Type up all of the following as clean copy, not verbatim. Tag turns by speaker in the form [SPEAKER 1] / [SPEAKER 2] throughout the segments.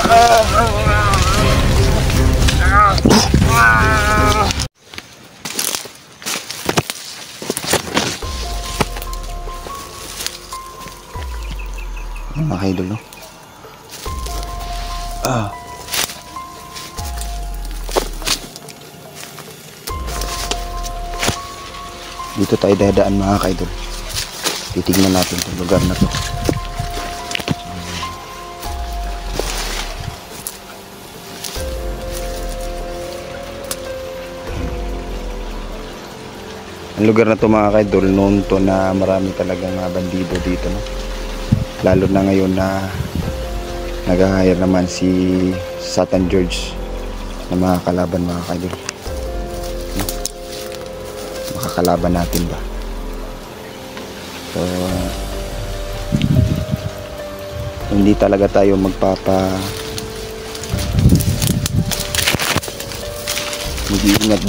[SPEAKER 1] Mga idol, no? Dito tayo dadaan mga kaidol. Titignan natin itong lugar na to. Ang lugar na to mga kaidol, noon to na marami talagang bandido dito, no? Lalo na ngayon na nag-hire naman si Satan George na mga kalaban mga kaidol. Makakalaban natin ba? So hindi talaga tayo mag-iingat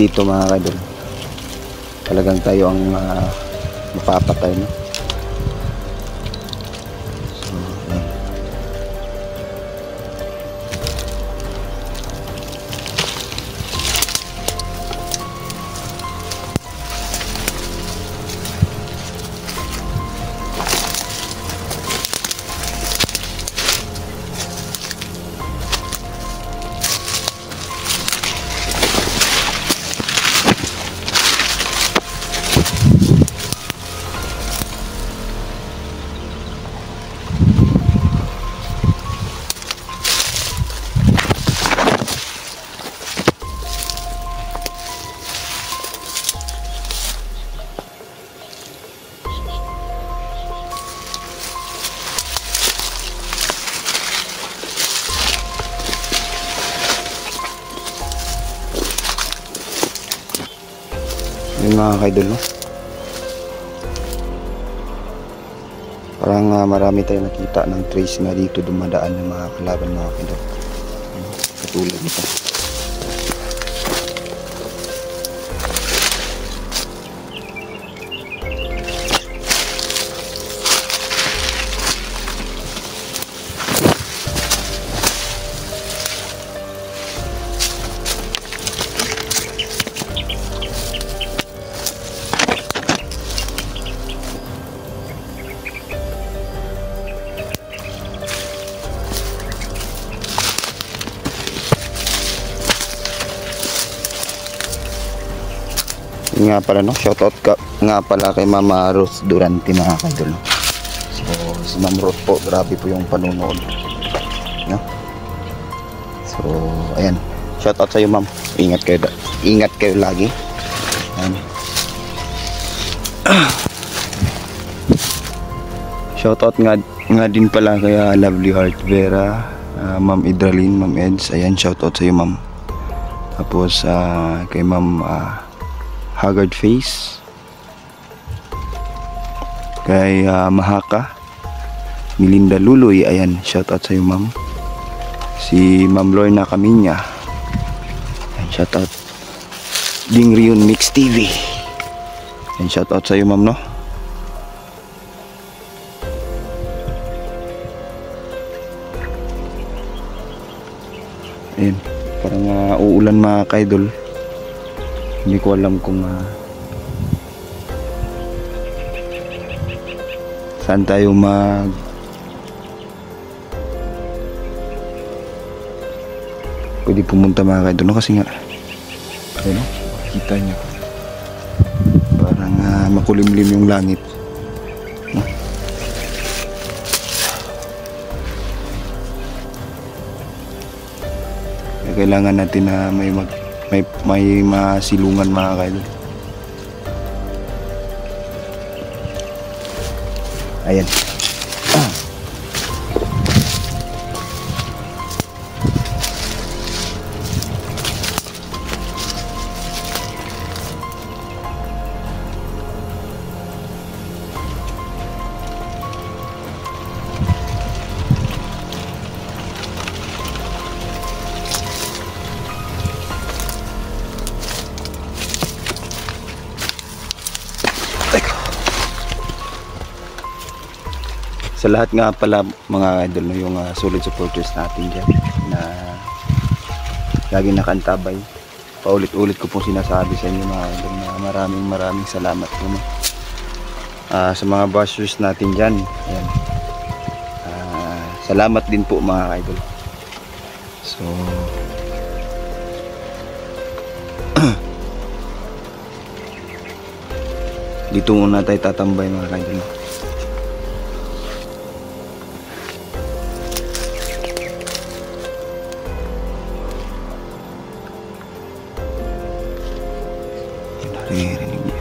[SPEAKER 1] dito mga kaidol. Talagang tayo ang mapapatay, no? Yung mga kaidol, no? Parang marami tayong nakita ng trace na dito dumadaan ng mga kalaban mga kaidol. Katulad nito. Nga pala, no? Shoutout ka nga pala kay Mama Rose Durante mga kaidol, no? So si Ma'am Rose po, grabe po yung panunood, no? So ayan, shoutout sa iyo ma'am. Ingat kayo lagi. Ayan. Shoutout nga din pala kay Lovely Heart Vera, Ma'am Idralin, Ma'am Eds. Ayan, shoutout sa iyo ma'am. Tapos kay Ma'am Haggard Face, kay Mahaka, Melinda Luloy. Ayan, shoutout sa iyo ma'am. Si Ma'am Lorna Caminya, ayan, shoutout. Ding Rion Mix TV, ayan, shoutout sa iyo ma'am, no? Ayan, parang uulan mga kaidol. Hindi ko alam kung saan tayo pwede pumunta mga kaidol, no? Kasi nga ano, kita nyo parang makulimlim yung langit, no? Kailangan natin na may masilungan mga kaidol. Ayan. Sa lahat nga pala mga idol, no, yung solid supporters natin dyan na lagi nakaantabay. Paulit-ulit ko pong sinasabi sa inyo mga idol na maraming salamat po, no. Sa mga bashers natin dyan, ayan. Salamat din po mga idol. So dito muna tayo tatambay mga idol. Naririnig niya.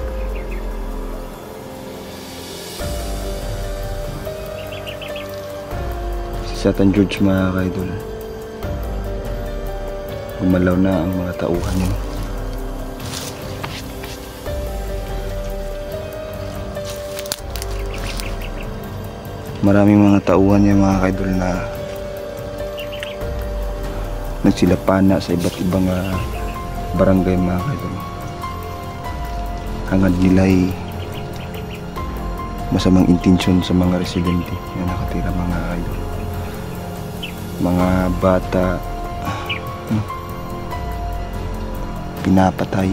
[SPEAKER 1] Sa San George mga idol, gumalaw na ang mga tauhan niyo. Maraming mga tauhan niya mga idol na nagsilapana sa iba't ibang barangay mga idol. Hangad nila ay masamang intensyon sa mga residente na nakatira mga idol. Mga bata pinapatay,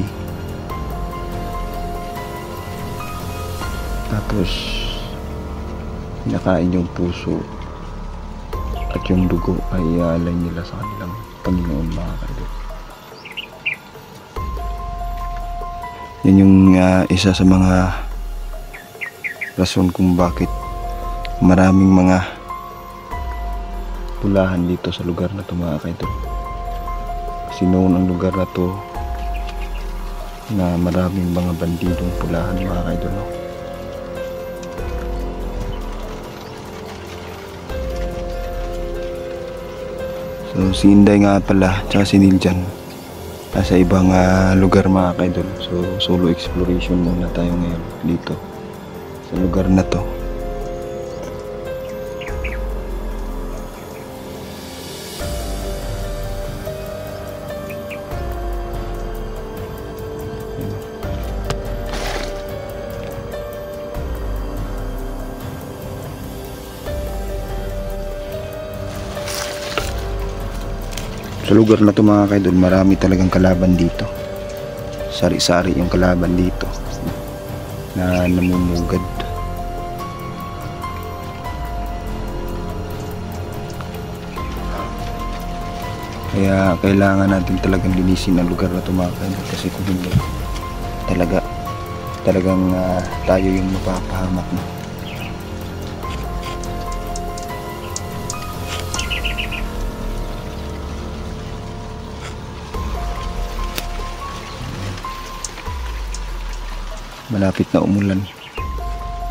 [SPEAKER 1] tapos nakain yung puso at yung dugo ay iaalay nila sa kanilang Panginoon mga idol. Yan yung isa sa mga rason kung bakit maraming mga pulahan dito sa lugar na to mga idol. Kasi noon ang lugar na to na maraming mga bandidong pulahan mga idol, no? So si Inday nga pala tsaka si Niljan nasa ibang lugar mga idol. So solo exploration muna tayo ngayon dito sa lugar na to. Sa lugar na to mga kaidol, marami talagang kalaban dito. Sari-sari yung kalaban dito na namumugad. Kaya kailangan natin talagang linisin ang lugar na to mga kaidol, kasi kung hindi talagang tayo yung mapapahamak na. Malapit na umulan.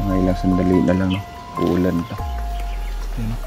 [SPEAKER 1] Mga ilang sandali na lang, uulan na. Ayan.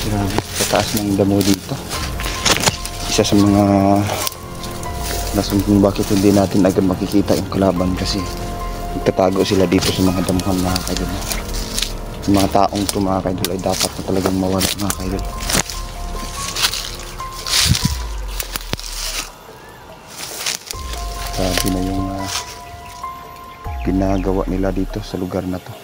[SPEAKER 1] Grabe, pataas ng damo dito. Isa sa mga rason kung bakit hindi natin agad makikita yung kalaban, kasi nagtatago sila dito sa mga damuhan mga kaidol. Yung mga taong ito mga kaidol ay dapat na talagang mawala mga kaidol. Grabe na yung ginagawa nila dito sa lugar na to.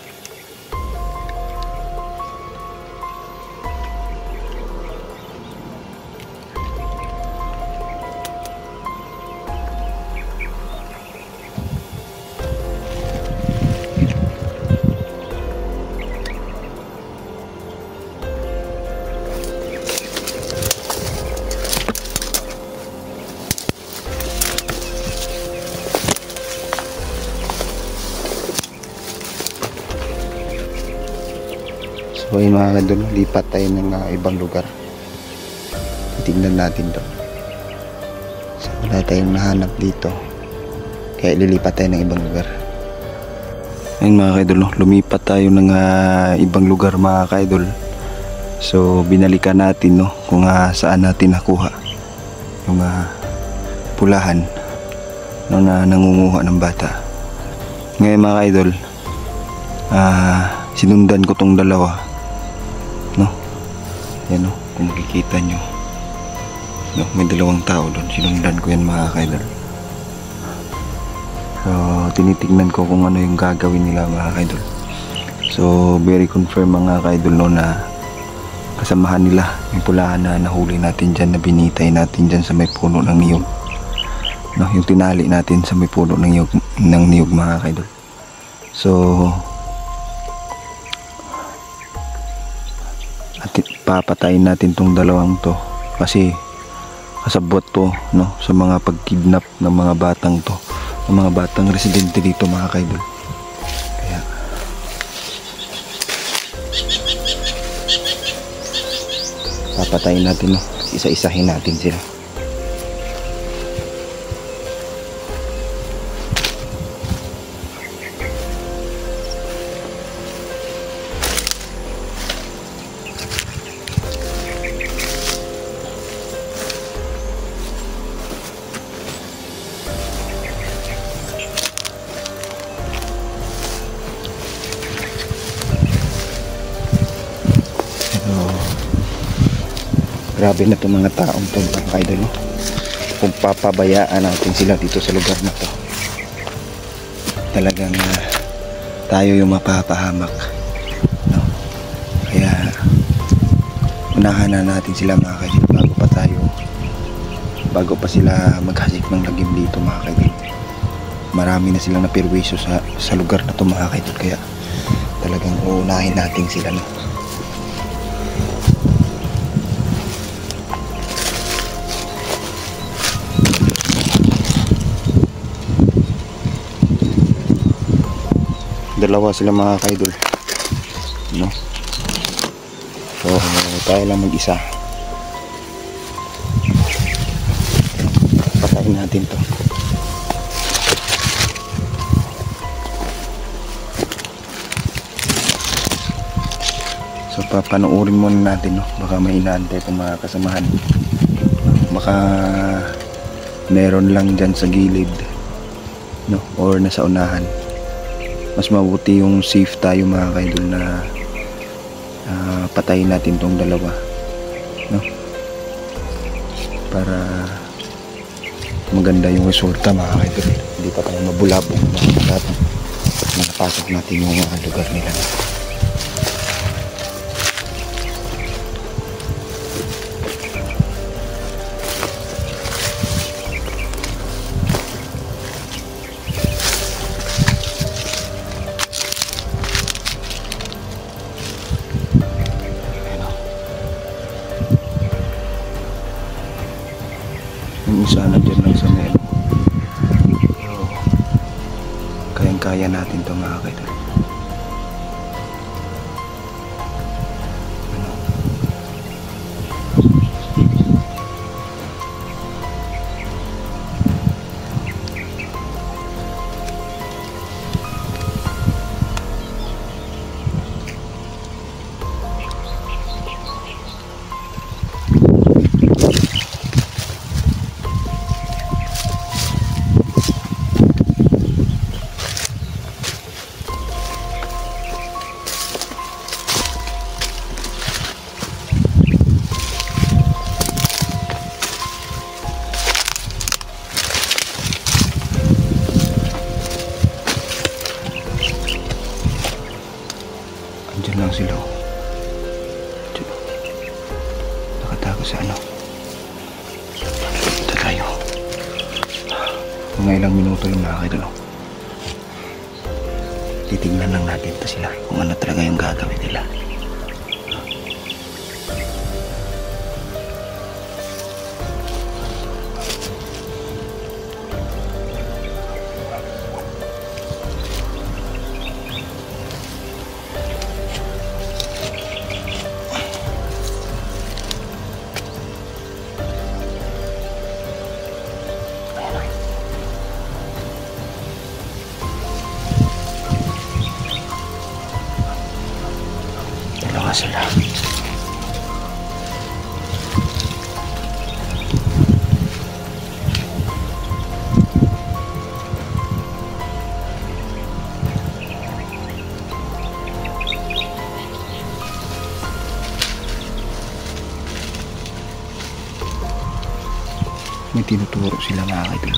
[SPEAKER 1] So ayun mga kadol, lipat tayo ng ibang lugar. Titignan natin to. So wala tayong nahanap dito, kaya lilipat tayo ng ibang lugar. Ayun mga kaidol, no? Lumipat tayo ng ibang lugar mga kaidol. So binalikan natin, no, kung saan natin nakuha yung pulahan, no, na nangunguha ng bata. Ngayon mga kaidol, sinundan ko tong dalawa, no. Yan, no, kung makikita nyo, no, may dalawang tao doon. Sinundan ko yan mga kaidol. So tinitignan ko kung ano yung gagawin nila mga kaidol. So very confirm mga kaidol, no, na kasamahan nila yung pulahan na nahuli natin dyan, na binitay natin dyan sa may puno ng niyog, no, yung tinali natin sa may puno ng niyog mga kaidol. So at papatayin natin tong dalawang to kasi kasabot to, no, sa mga pagkidnap ng mga batang to, ng mga batang residente dito mga kaidol. Kaya papatayin natin, no, isa-isahin natin sila. Grabe na itong mga taong to mga kaidol, no? Kung papabayaan natin sila dito sa lugar na to, talagang tayo yung mapapahamak, no? Kaya unahan na natin sila mga kaidol bago pa sila maghasik ng lagim dito mga kaidol. Marami na silang napirwisyo sa lugar na to mga kaidol, kaya talagang uunahin natin sila, no? Dalawa sila mga kaidol, no? So tayo lang mag-isa. Patayin natin to. So papanoorin muna natin, no? Baka may inaantay itong mga kasamahan. Baka meron lang dyan sa gilid, no? Or nasa unahan. Mas mabuti yung safe tayo mga kaidol na patayin natin tong dalawa, no? Para maganda yung resulta mga kaidol. Hindi pa tayo mabulabong nakapasok natin yung lugar nila. Yung isa na dyan lang sa meron. Pero kayang-kaya natin ito mga kaidol. Diyan lang sila. Diyan. Nakatago sa ano. Punta tayo. Mga ilang minuto lang mga kaidol. Titignan lang natin ito sila kung ano talaga yung gagawin nila. sila. May tinuturo sila mga kaidol.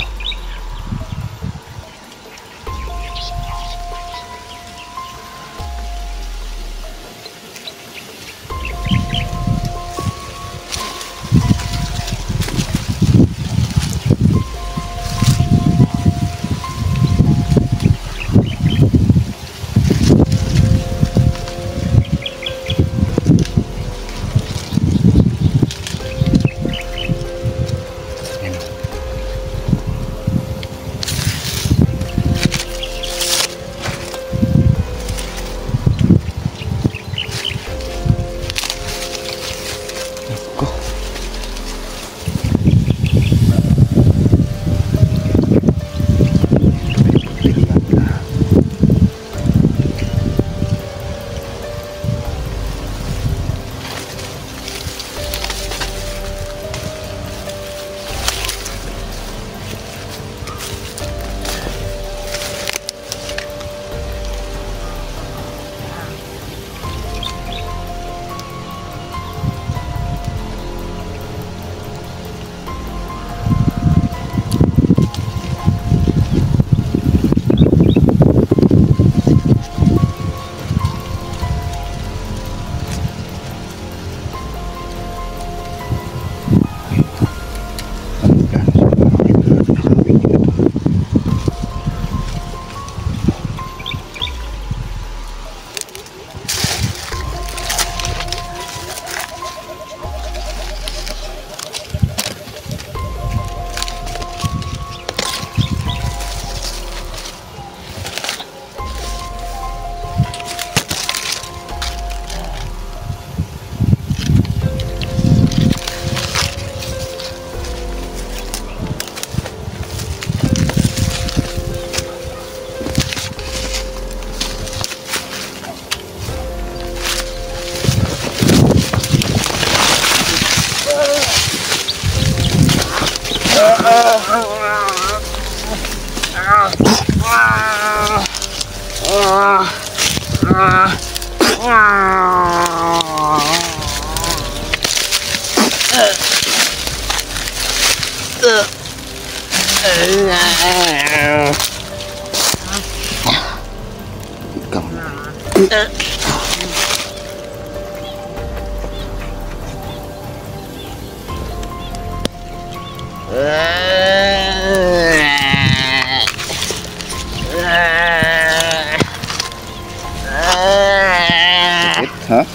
[SPEAKER 2] Hah?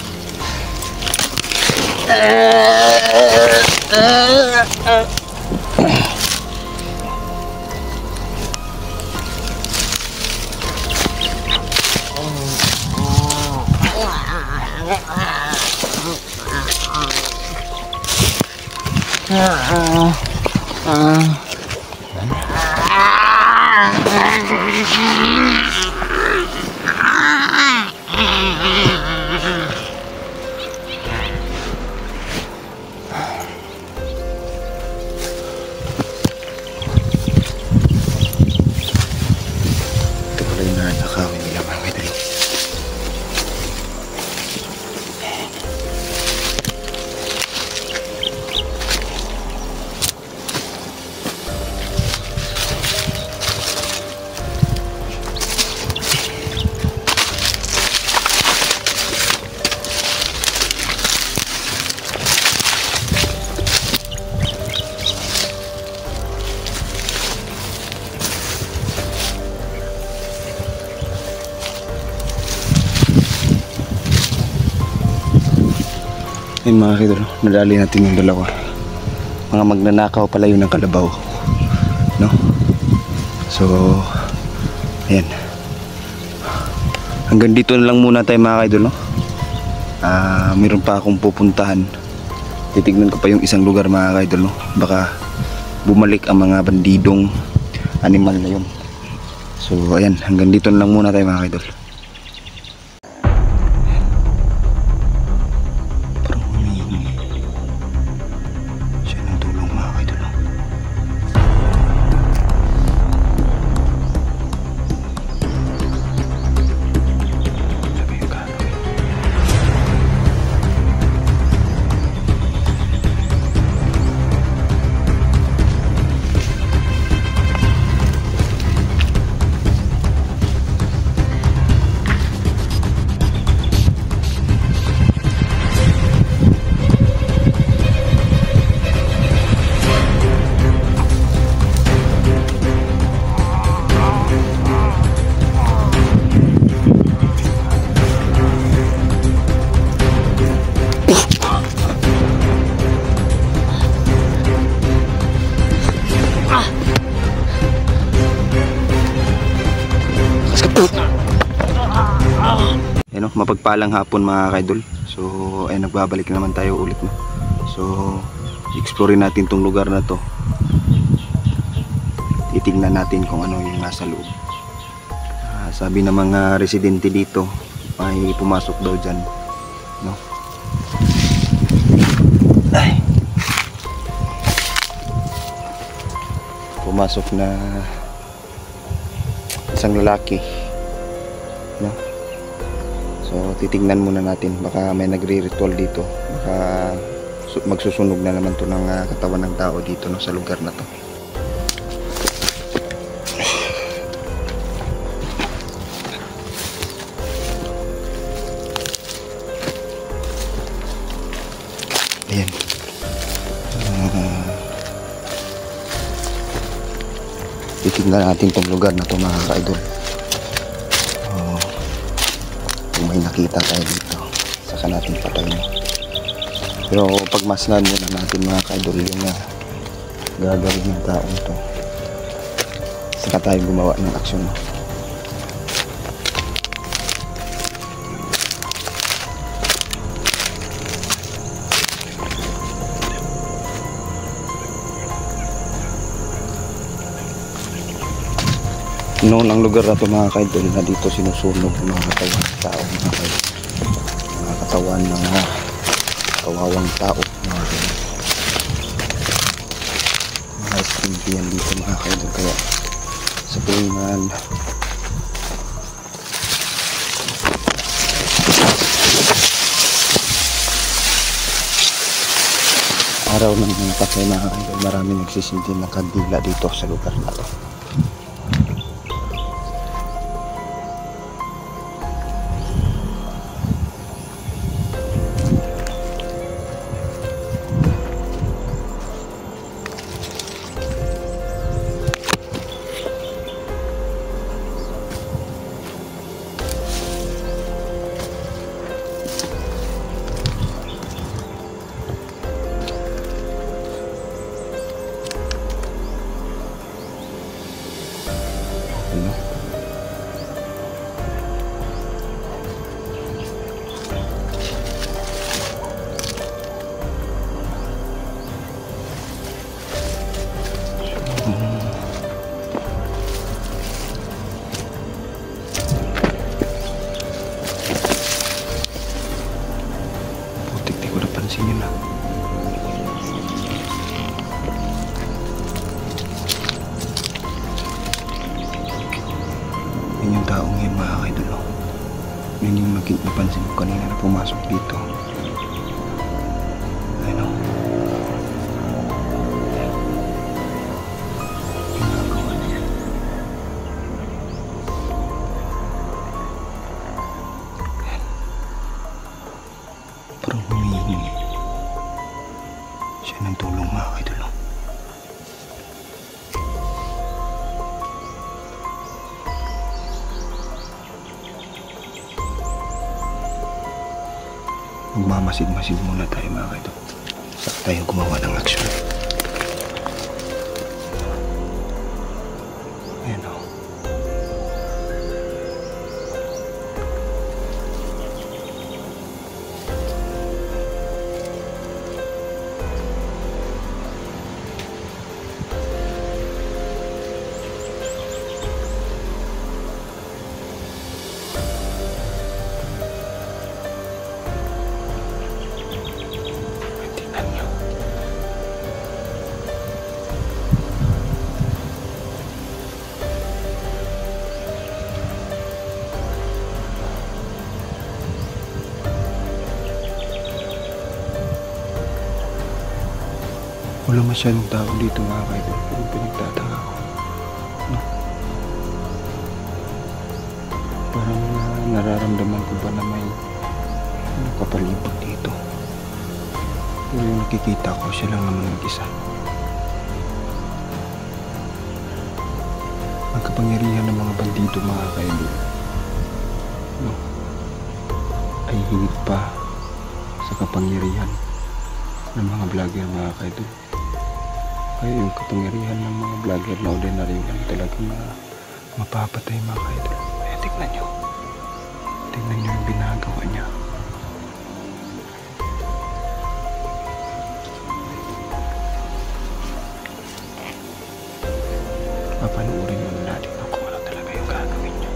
[SPEAKER 2] Ayun mga kidol, nadali natin yung dalawa. Mga magnanakaw pala yun ng kalabaw, no? So ayan, hanggang dito na lang muna tayo mga kidol, no? Mayroon pa akong pupuntahan. Titignan ko pa yung isang lugar mga kidol, no? Baka bumalik ang mga bandidong animal na yun. So ayan, hanggang dito na lang muna tayo mga kidol. no, mapagpalang hapon mga kaidol. So ay nagbabalik naman tayo ulit, no. So explore natin tong lugar na to. Titingnan natin kung ano yung nasa loob. Sabi ng mga residente dito, may pumasok daw dyan, no. Ay, pumasok na isang lalaki, no. So titingnan muna natin, baka may nagre-ritual dito, baka magsusunog na naman to ng katawan ng tao dito, no, sa lugar na to. Ayan. Titignan natin tong lugar na to mga ka-idol. Kung may nakita tayo dito, saka natin patayin. Pero pagmasdan muna natin mga ka-idol yung gagawin ng taong to, saka tayo gumawa ng aksyon. Noon ang lugar na ito mga kaidol, na dito sinusunog ng mga katawan ng tao, mga kaidol. Mga katawan ng mga kawawang tao, mga kaidol. Mga espiritu yan dito mga kaidol. Kaya sa tuwingan araw ng Pasay mga kaidol, marami nagsisinti ng kandila dito sa lugar na ito. Sige na. Yan yung taong yun mga kaidol. Yun yung napansin ko kanina na pumasok dito. Ayun o. Ginagawa niya. Yan. Parang humihingi siya ng tulong mga kaidol. Magmamasid-masid muna tayo mga kaidol, saka tayo gumawa ng aksyon. Ayan o. Wala masyadong tao dito mga kaidol, pero pinagtataka ko, no? Parang nararamdaman ko ba na may kapalibot dito, pero yung nakikita ko siya lang naman mag-isa. Ang kapangyarihan ng mga bandido mga kaidol, no, ay higit pa sa kapangyarihan ng mga vlogger mga kaidol. Kaya yung kapangyarihan ng mga vlogger na ordinary lang talaga mapapatay mga kaidol. Kaya tignan nyo. Tingnan niyo yung ginagawa niya. Papanuurin muna natin kung ano talaga yung gagawin niya.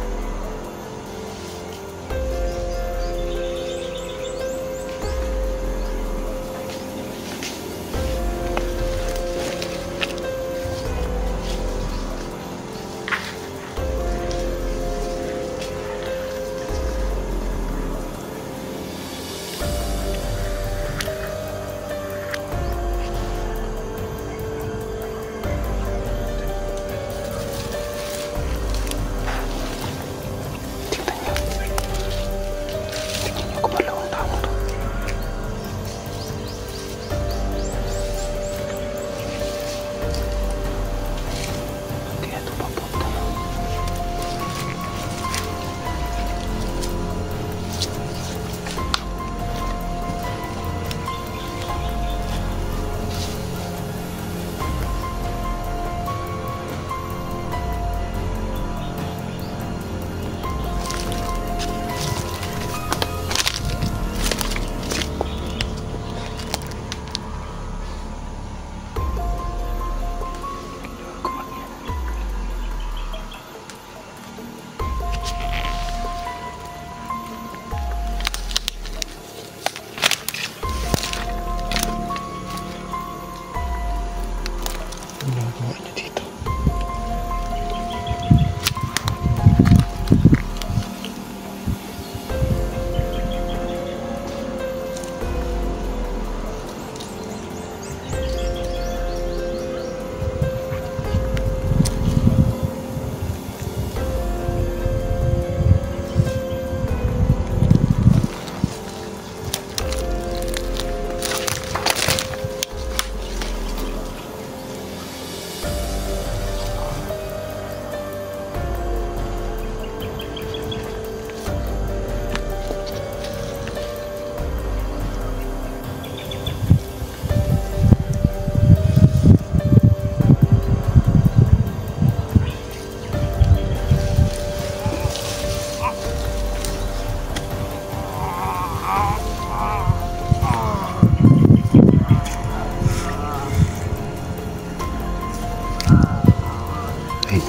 [SPEAKER 2] Ginagawa niya dito.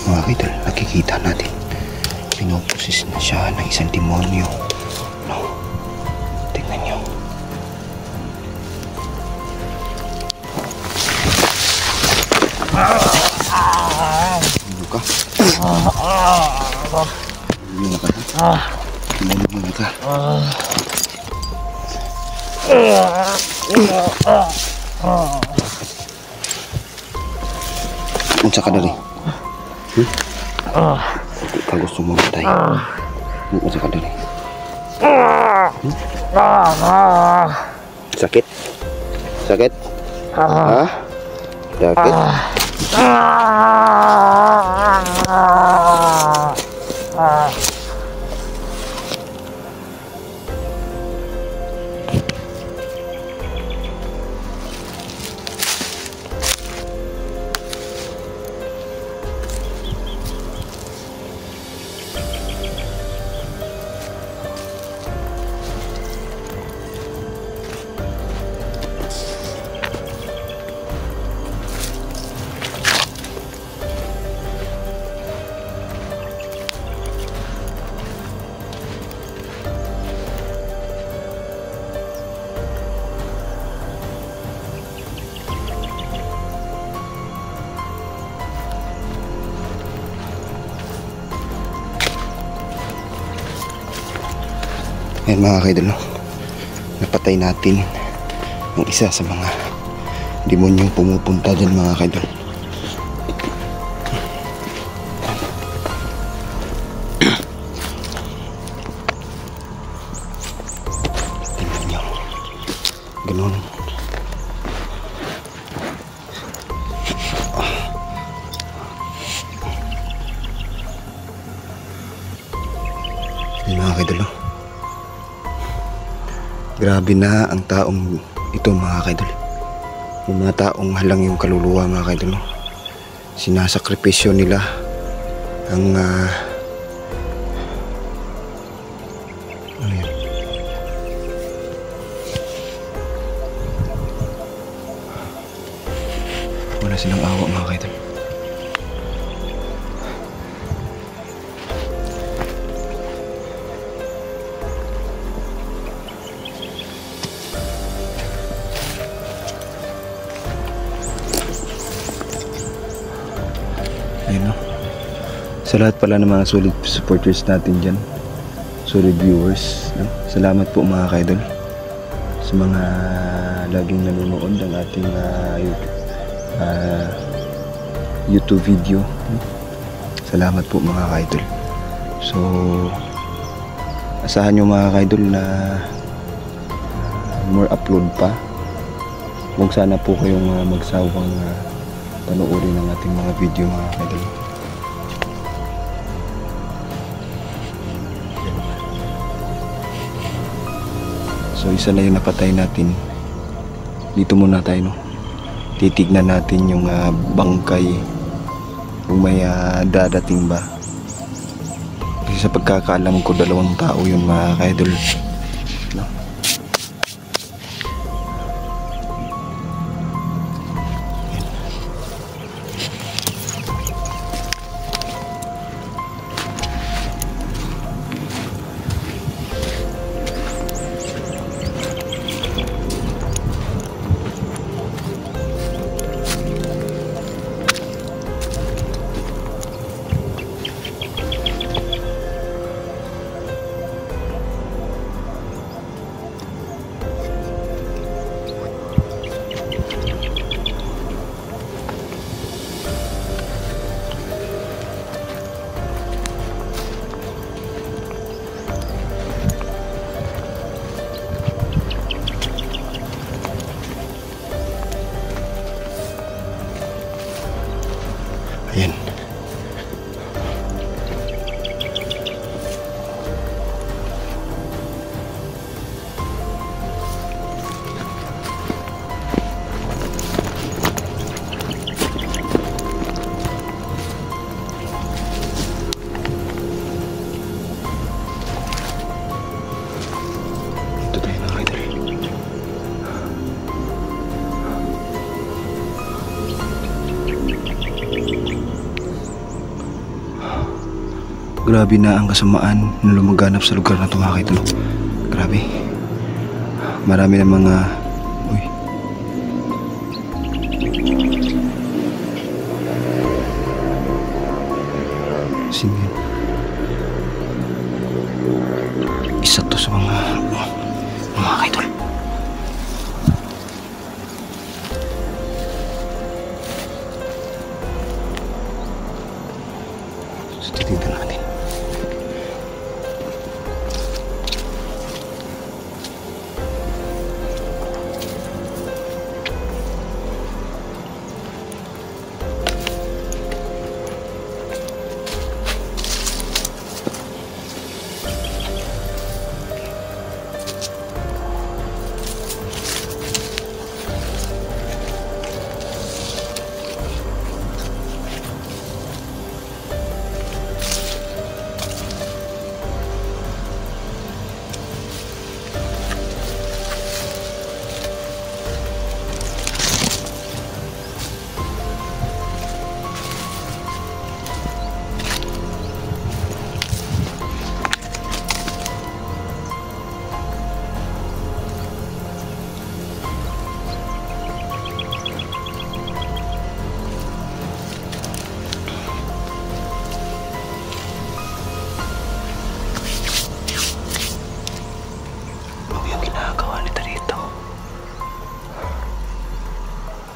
[SPEAKER 2] Mga kaidol, nakikita natin pinoposes na siya ng isang demonyo, no? Tingnan nyo. Ano ka? Ano ka? Ano ka? Unsa ka dali? Ka gusto mo matay? Unsa ka dali? Sakit? Sakit? Ha? Sakit? Ayan mga kaidol, no? Napatay natin ang isa sa mga demonyong pumupunta dyan mga kaidol. Tingnan nyo. Ganun. Ayan mga kaidol, no? Grabe na ang taong ito mga kaidol. Yung mga taong halang yung kaluluwa mga kaidol, no? Sinasakripisyo nila ang Wala silang awa mga kaidol. Ayun no. Sa lahat pala ng mga solid supporters natin dyan, solid viewers, no? Salamat po mga kaidol sa mga laging nanonood ng ating YouTube video, no? Salamat po mga kaidol. So asahan nyo mga kaidol na more upload pa. Huwag sana po kayong magsawang panoorin ng ating mga video mga kaidol. So isa na yung napatay natin. Dito muna tayo, no? Titignan natin yung bangkay, kung may dadating ba. Kasi sa pagkakaalam ko 2 tao yun mga kaidol, no? Ayan. Ito tayo mga kaidol. Grabe na ang kasamaan na lumaganap sa lugar na ito mga kaidol. Grabe. Marami na mga... Uy. Sino yun? Isa to sa mga kaidol. So titignan natin.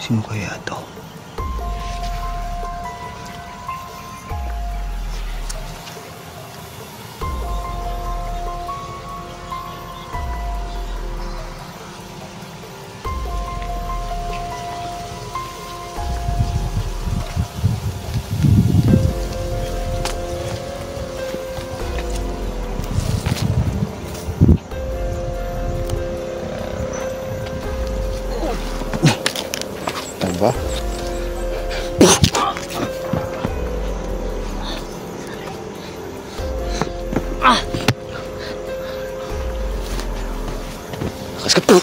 [SPEAKER 2] Sino kaya ito? Ba? Lakas ka po.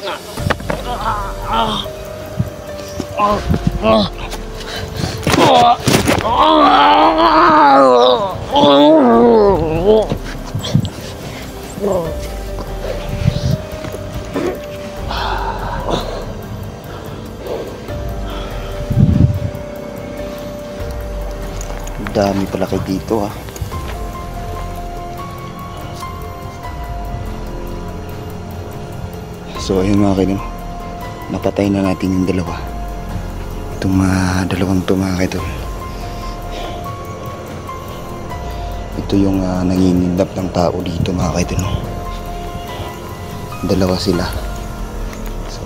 [SPEAKER 1] Dami pala kayo dito ah. So ayun mga kaidol, napatay na natin yung dalawa. Itong dalawang to mga kaidol. Ito yung nanginindap ng tao dito mga kaidol. Dalawa sila. So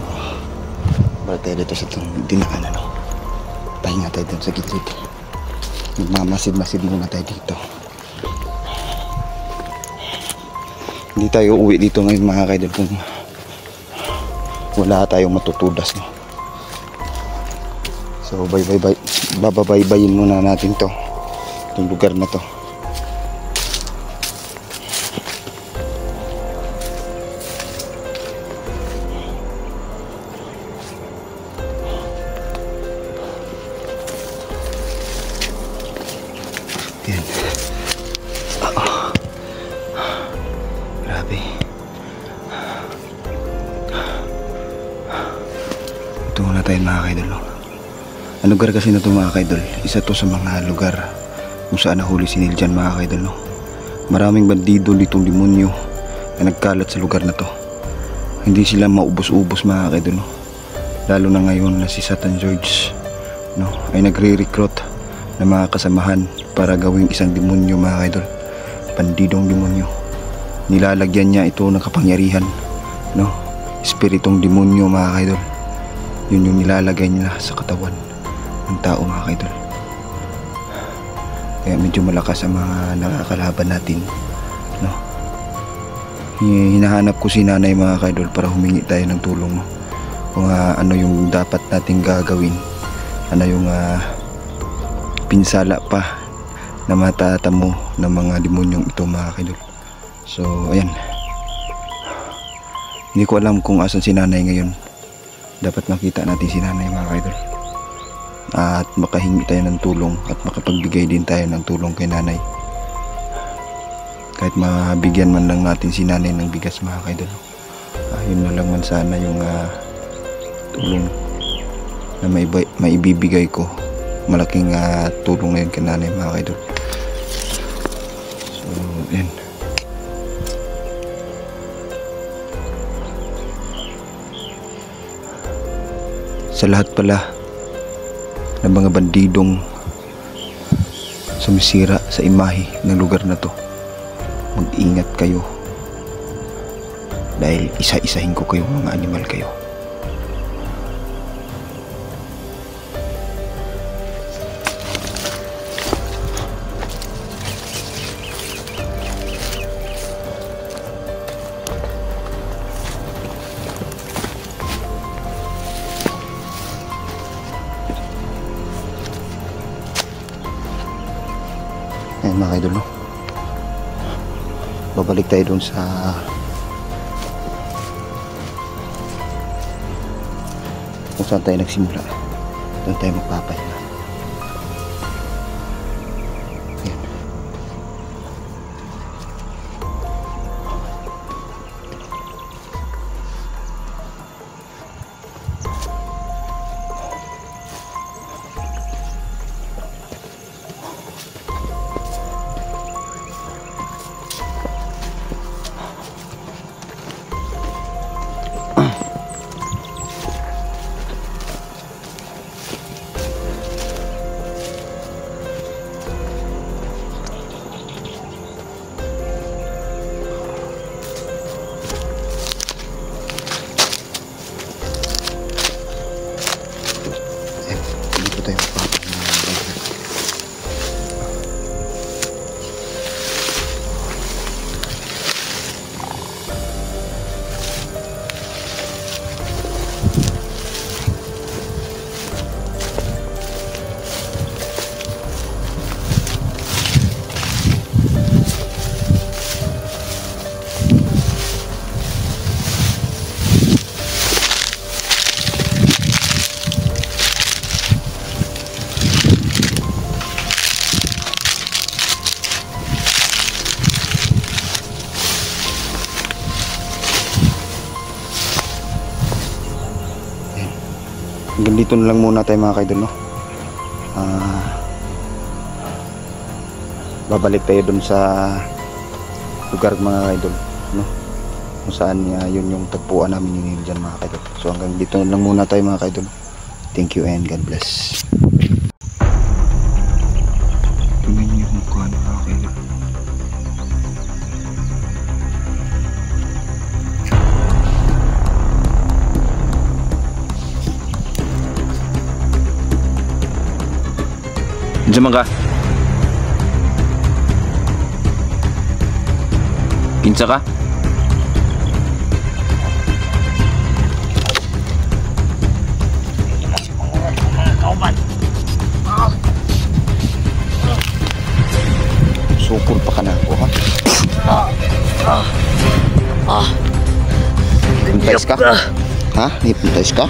[SPEAKER 1] balik tayo dito sa itong dinaanan. Pahinga tayo dun sa gilid. Magmamasid-masid muna tayo dito. Hindi tayo uuwi dito ngayon mga kaidol kung wala tayong matutudas, no? So babaybayin muna natin to, itong lugar na to. Yan. Grabe. Ito muna tayo mga kaidol. Ang lugar kasi na ito mga kaidol, isa to sa mga lugar kung saan nahuli si Niljan mga kaidol, no? Maraming bandido ditong demonyo na nagkalat sa lugar na to. Hindi sila maubos-ubos mga kaidol, no? Lalo na ngayon na si Satan George, no, ay nagre-recruit ng mga kasamahan para gawing isang demonyo mga kaidol. Bandidong demonyo. Nilalagyan niya ito ng kapangyarihan, no? Espiritong demonyo mga kaidol. Yun yung nilalagay nila sa katawan ng tao mga kaidol. Kaya medyo malakas ang mga nakakalaban natin, no? Hinahanap ko si nanay mga kaidol para humingi tayo ng tulong, no? Kung ano yung dapat nating gagawin, ano yung pinsala pa na matatamo ng mga demonyong ito mga kaidol. So ayan, hindi ko alam kung asan si nanay ngayon. Dapat makita natin si nanay mga kaidol at makahingi tayo ng tulong at makapagbigay din tayo ng tulong kay nanay. Kahit mabigyan man lang natin si nanay ng bigas mga kaidol, yun na lang man sana yung tulong na maibibigay ko. Malaking tulong na yun kay nanay mga kaidol. So yan. Sa lahat pala ng mga bandidong sumisira sa imahe ng lugar na to, mag-ingat kayo dahil isa-isahin ko kayong mga animal kayo. Ayan mga kaidol, no? Babalik tayo dun sa kung saan tayo nagsimula. Doon tayo magpapahinga. Ayan.
[SPEAKER 2] hanggang dito na lang muna tayo mga kaidol, no? Babalik tayo dun sa lugar mga kaidol, no? Kung saan yun yung tagpuan namin ni Neil dyan mga kaidol. So hanggang dito na lang muna tayo mga kaidol. Thank you and God bless. Tingnan niyo yung mukha ng mga kaidol. Diyan man ka. Kinsa ka? Sukol pa ka na ako, ha? Puntais ka? Ha? Puntais ka?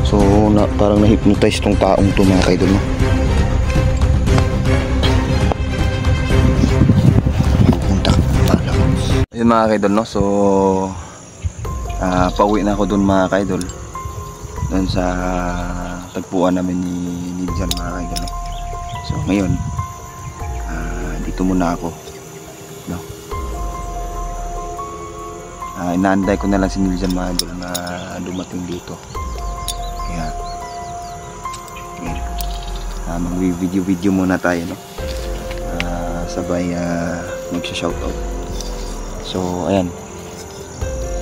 [SPEAKER 2] So, parang na-hypnotize tong taong to mga kaidol, no? Ayun mga kaidol, no? So, pauwi na ako dun mga kaidol. Dun sa tagpuan namin ni Niljan mga kaidol, no? So, ngayon, dito muna ako, no? Inaanday ko na lang si Niljan mga kaidol na dumating dito. Kaya mag-video muna tayo, no? Sabay magsha-shoutout. So ayan,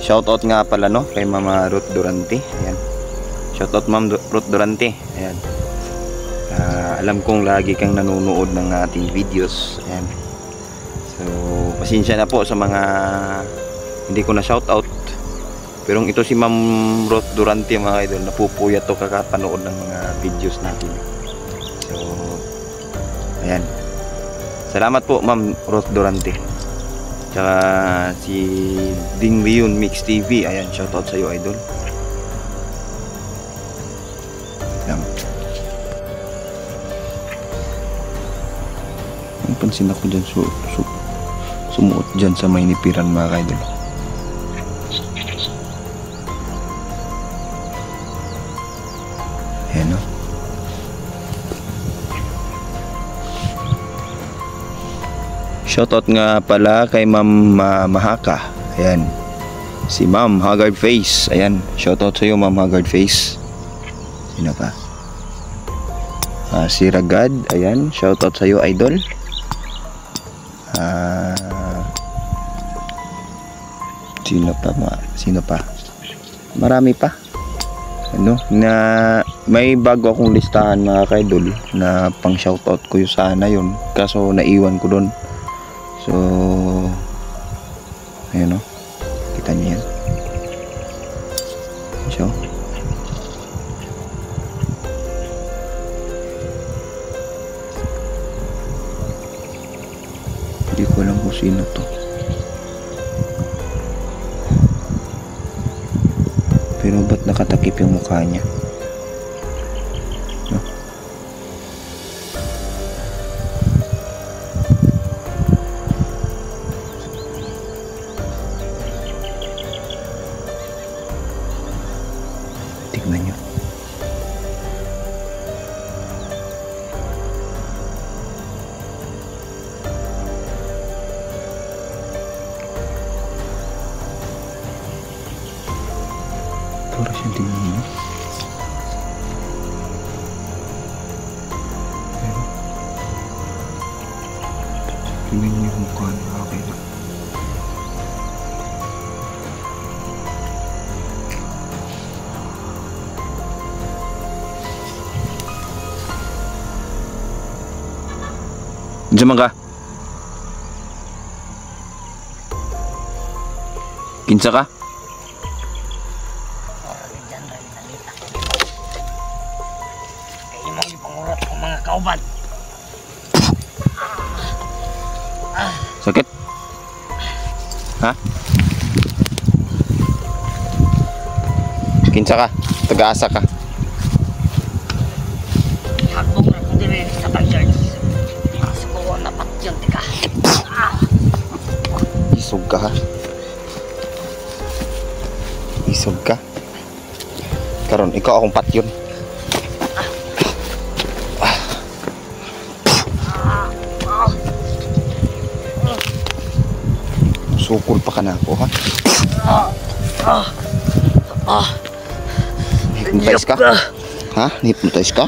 [SPEAKER 2] shoutout nga pala, no, kay Mama Ruth Durante. Ayan, shoutout Ma'am Ruth Durante. Ayan, alam kong lagi kang nanonood ng ating videos. Ayan, so pasensya na po sa mga hindi ko na shoutout. Pero ito si Ma'am Ruth Durante mga idol, napupuyat to kakapanood ng mga videos natin. So, ayan. Salamat po Ma'am Ruth Durante. Tsaka si Ding Leon Mix TV, ayan, shoutout sa iyo idol. Salamat. Napansin ako dyan, sumuot dyan sa may nipiran mga idol. Ayan, no? Shoutout nga pala kay Ma'am Mahaka. Ayan, si Ma'am Haggard Face. Ayan, shoutout sa iyo Ma'am Haggard Face. Sino pa? Si Ragad. Ayan, shoutout sa iyo idol. Sino pa? Marami pa. Ano, na may bago akong listahan mga kaidol na pang shoutout ko yung sana yun, kaso naiwan ko doon. So ayun, no, kita niyo yan. So hindi ko alam kung sino to. Pero ba't nakatakip yung mukha niya? No? Tignan niyo. Para siyang tingin niyo. Tingnan niyo yung mukha niya. Okay na. Diyan man ka. Kinsa ka?
[SPEAKER 3] Kauban.
[SPEAKER 2] Sakit? Ha? Kinsa ka? Taga-asa ka?
[SPEAKER 3] Hakbong na ko dire sa Tagsards. Siguro na patyon tika.
[SPEAKER 1] Isog ka ha. Isog ka. Karon ikaw akong patyon. Sukol pa ka na ako ha. Hypnotize ka? Ha? Hypnotize ka?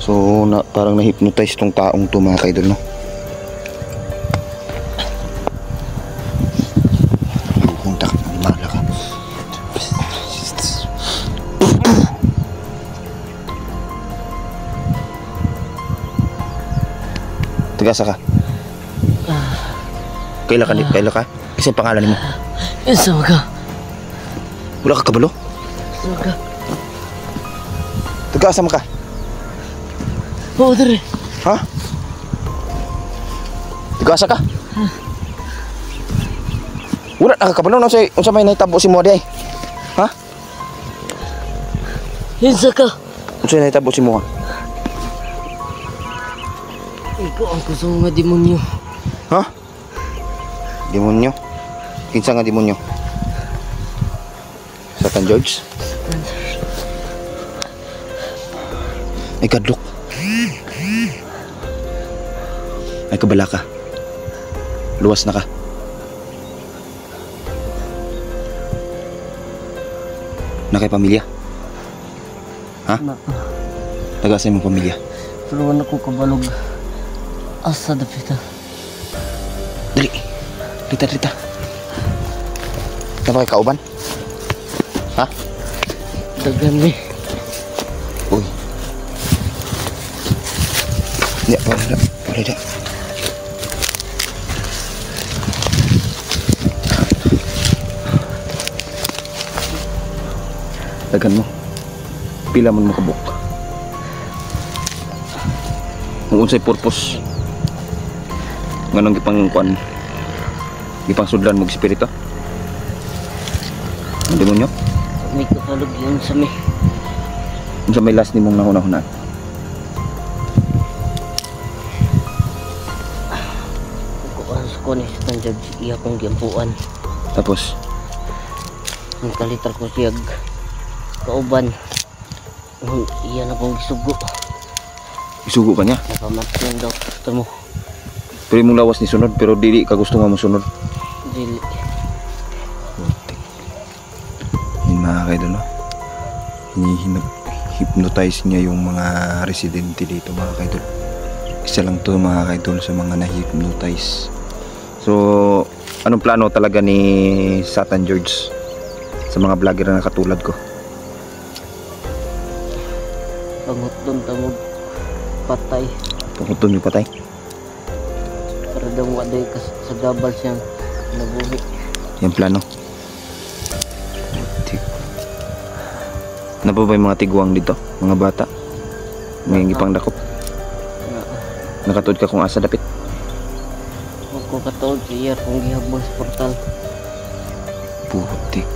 [SPEAKER 1] So, parang na-hypnotize tong taong to mga kaidol, no? Punta ka, animala ka. Tagasa ka. Kaila ka? Kasi pangalan mo.
[SPEAKER 3] Isa ka.
[SPEAKER 1] Wala ka kabalo?
[SPEAKER 3] Isa ka.
[SPEAKER 1] Tagasa mo ka.
[SPEAKER 3] Oo, dere.
[SPEAKER 1] Ha? Tagasa ka? Wala ka kabalo? Unsa may nahitabo si mo di ay? Ha?
[SPEAKER 3] Isa ka.
[SPEAKER 1] Unsa may nahitabo si mo?
[SPEAKER 3] Ikaw ang kusong nga demonyo.
[SPEAKER 1] Ha? Demonyo? Kinsa nga demonyo? Satan George? Ay kadlok. Ay kabala ka. Luwas na ka. Na kay pamilya? Ha? Tagasan mo pamilya?
[SPEAKER 3] Tuluan ako kabalog. Asa dapita.
[SPEAKER 1] Dali. Rita. Napakay kauban? Ha?
[SPEAKER 3] Dagan ni.
[SPEAKER 1] Uy. Ya, wala. Dagan mo. Pila man mo kabuk. Kung unsay purpose. Nganong gipang sudlan mo espiritu? Ang demonyo?
[SPEAKER 3] May kapalog yun sa may.
[SPEAKER 1] Unsa may last nimong nahuna-hunan?
[SPEAKER 3] Kukuan ko ni sa tanjag iya kong giampuan.
[SPEAKER 1] Tapos
[SPEAKER 3] Ang kalitar ko siyag kauban. Iya na kong gisugo.
[SPEAKER 1] isugo ka niya.
[SPEAKER 3] Napamatyan daw. Ito mo.
[SPEAKER 1] Pero mong lawas ni sunod pero dili ka gusto nga mo sunod.
[SPEAKER 3] Dili.
[SPEAKER 1] Yun mga kaidol, no? Hypnotize niya yung mga residente dito mga kaidol. Isa lang to mga kaidol sa mga na-hypnotize. So, anong plano talaga ni Satan George sa mga vlogger na katulad ko?
[SPEAKER 3] Pangot doon tamog patay.
[SPEAKER 1] Pagkutun yung patay?
[SPEAKER 3] Para daw waday sa gabal siyang nabuhi.
[SPEAKER 1] Yung plano. Ano pa ba yung mga tiguang dito? Mga bata? May ipang dakop? Nakatuod ka kung asa dapit?
[SPEAKER 3] Huwag ko katuod siya kung gihabol sa portal.
[SPEAKER 1] Putik.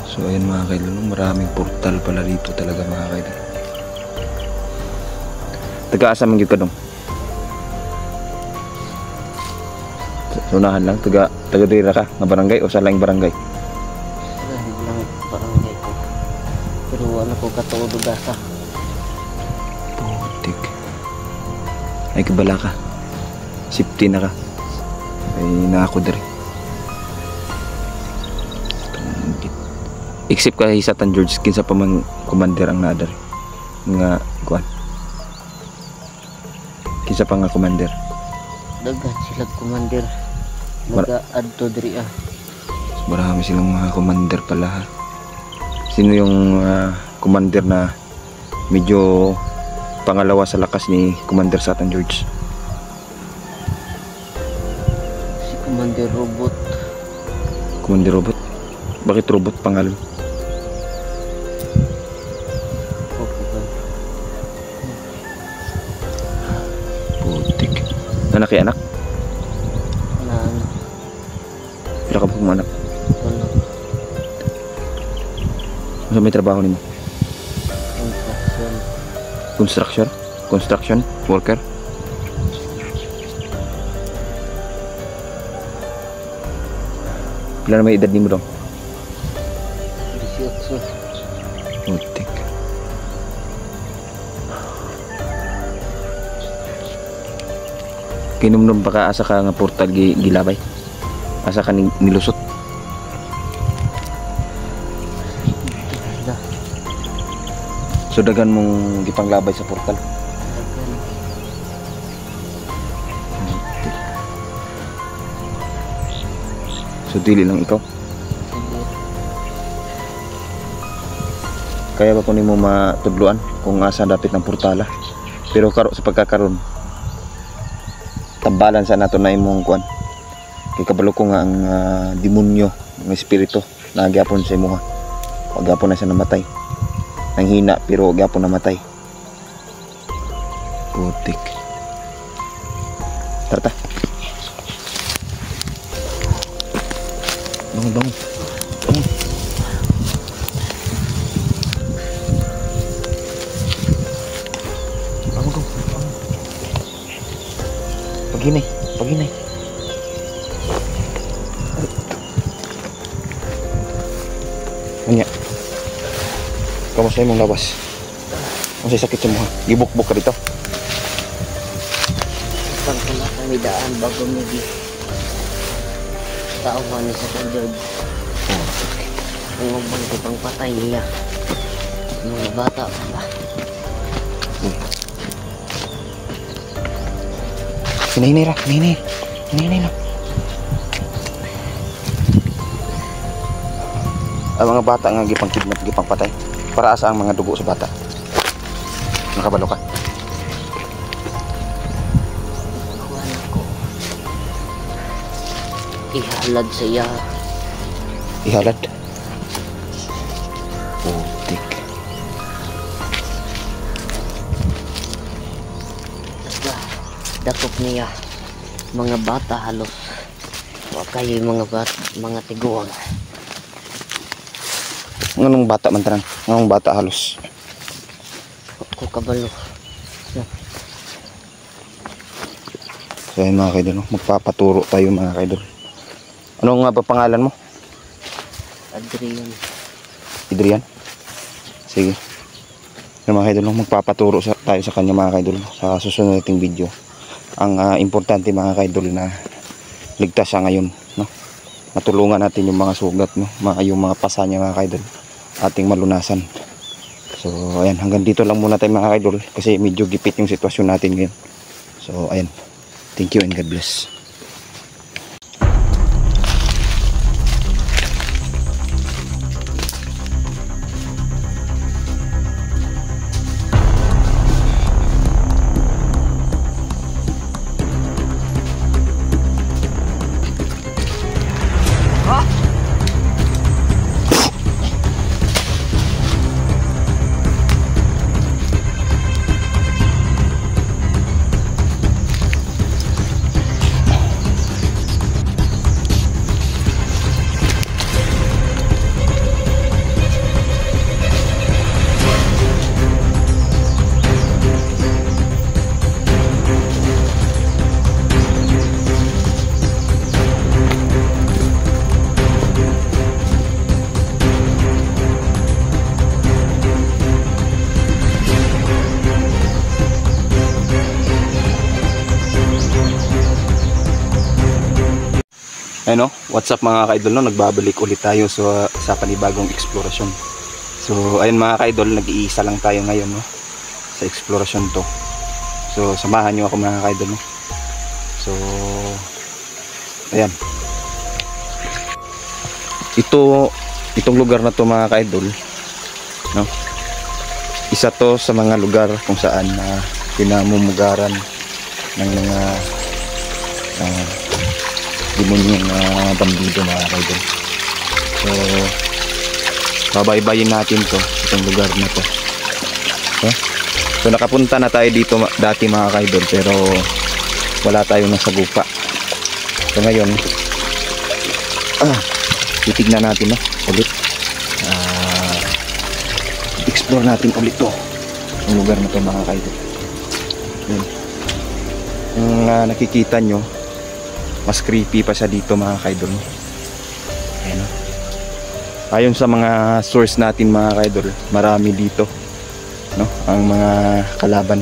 [SPEAKER 1] So ayun mga kaidol, maraming portal pala dito talaga mga kaidol. Taga-asa man gyud ka dong? Sunahan lang, taga-dira ka nga barangay o sa laing barangay?
[SPEAKER 3] Hindi lang barangay ko. Pero ano ko katuod ugasa.
[SPEAKER 1] Putik. Ay kabala ka. Safety na ka. Ay na ako diri. Except kay Satan George kinsa pa man commander ang naadar. Nga kuan. Kinsa pa nga commander?
[SPEAKER 3] Dagan sila commander. Nag-adto diri ah.
[SPEAKER 1] Marami silang mga commander pala ha. Sino yung commander na medyo pangalawa sa lakas ni Commander Satan George?
[SPEAKER 3] Si Commander Robot.
[SPEAKER 1] Commander Robot? Bakit Robot pangalan? Putik. Anak kay anak?
[SPEAKER 3] Na ano?
[SPEAKER 1] Pila ka pong anak?
[SPEAKER 3] Wala.
[SPEAKER 1] Ano may trabaho nimo?
[SPEAKER 2] Construction worker. Pila na may edad ni mo dong?
[SPEAKER 3] 18.
[SPEAKER 2] Putik. Kinumdum pa ka asa ka nga portal gilabay? Asa ka nilusot? So dagan mong gipanglabay sa portal. So dili lang ikaw. Kaya ba kunin mo matudluan kung asa dapit ng portala? Pero karo sa pagkakaroon, tambalan sa nato na imong kuan. Kay kabalo ko nga ang demonyo, ng espiritu na gyapon sa imuha. Wag gyapon na siya namatay. Nang hina pero wag gyapon namatay. Putik. Tara. Bangun. Pagi nih. Anya. Kamu saya mong lawas. Masay sakit sa mga. Gibuk-buk ka dito.
[SPEAKER 3] Isang pala kami daan bago mo di. Tauhan niya sa kandod. Ang mabang ko pang patay niya. Mga bata pa ba?
[SPEAKER 2] Hinay ra. Ang mga bata nga gipang kidnap, gipang patay. Para asa ang mga dugo sa bata? Nakabalo ka?
[SPEAKER 3] Kuhan ako. Ihalad sa iya.
[SPEAKER 2] Ihalad? Putik.
[SPEAKER 3] Dakop niya mga bata halos wa kayo mga bata, mga tiguang.
[SPEAKER 2] Nganong bata man tanan? Nganong bata halos?
[SPEAKER 3] Ko kabalo.
[SPEAKER 2] So ayun mga kaidol, magpapaturo tayo mga kaidol. Ano nga ba pangalan mo? Adrian? Sige. Yung mga kaidol, magpapaturo tayo sa kanya mga kaidol sa susunod nating video. Ang importante mga kaidol na ligtas siya ngayon, no? Matulungan natin yung mga sugat, no? Yung mga pasa niya mga kaidol, ating malunasan. So ayan, hanggang dito lang muna tayo mga kaidol kasi medyo gipit yung sitwasyon natin ngayon. So ayan, thank you and God bless. Ano, what's up mga ka-idol, no? Nagbabalik ulit tayo sa panibagong eksplorasyon. So ayun mga ka-idol, nag-iisa lang tayo ngayon, no? Sa eksplorasyon to. So samahan nyo ako mga ka-idol, no? So ayan. Itong lugar na to mga ka-idol, no? Isa to sa mga lugar kung saan pinamumugaran ng mga demonyong bandido mga kaidol. So babaybayin natin to, itong lugar na to. Okay? So nakapunta na tayo dito dati mga kaidol, pero wala tayong nasagupa. So ngayon titignan natin, no? Ulit explore natin ulit to. ang lugar na to mga kaidol. Yun. Yung nakikita nyo, mas creepy pa siya dito mga kaidol. Ayan, ayon sa mga source natin mga kaidol, marami dito, no, ang mga kalaban.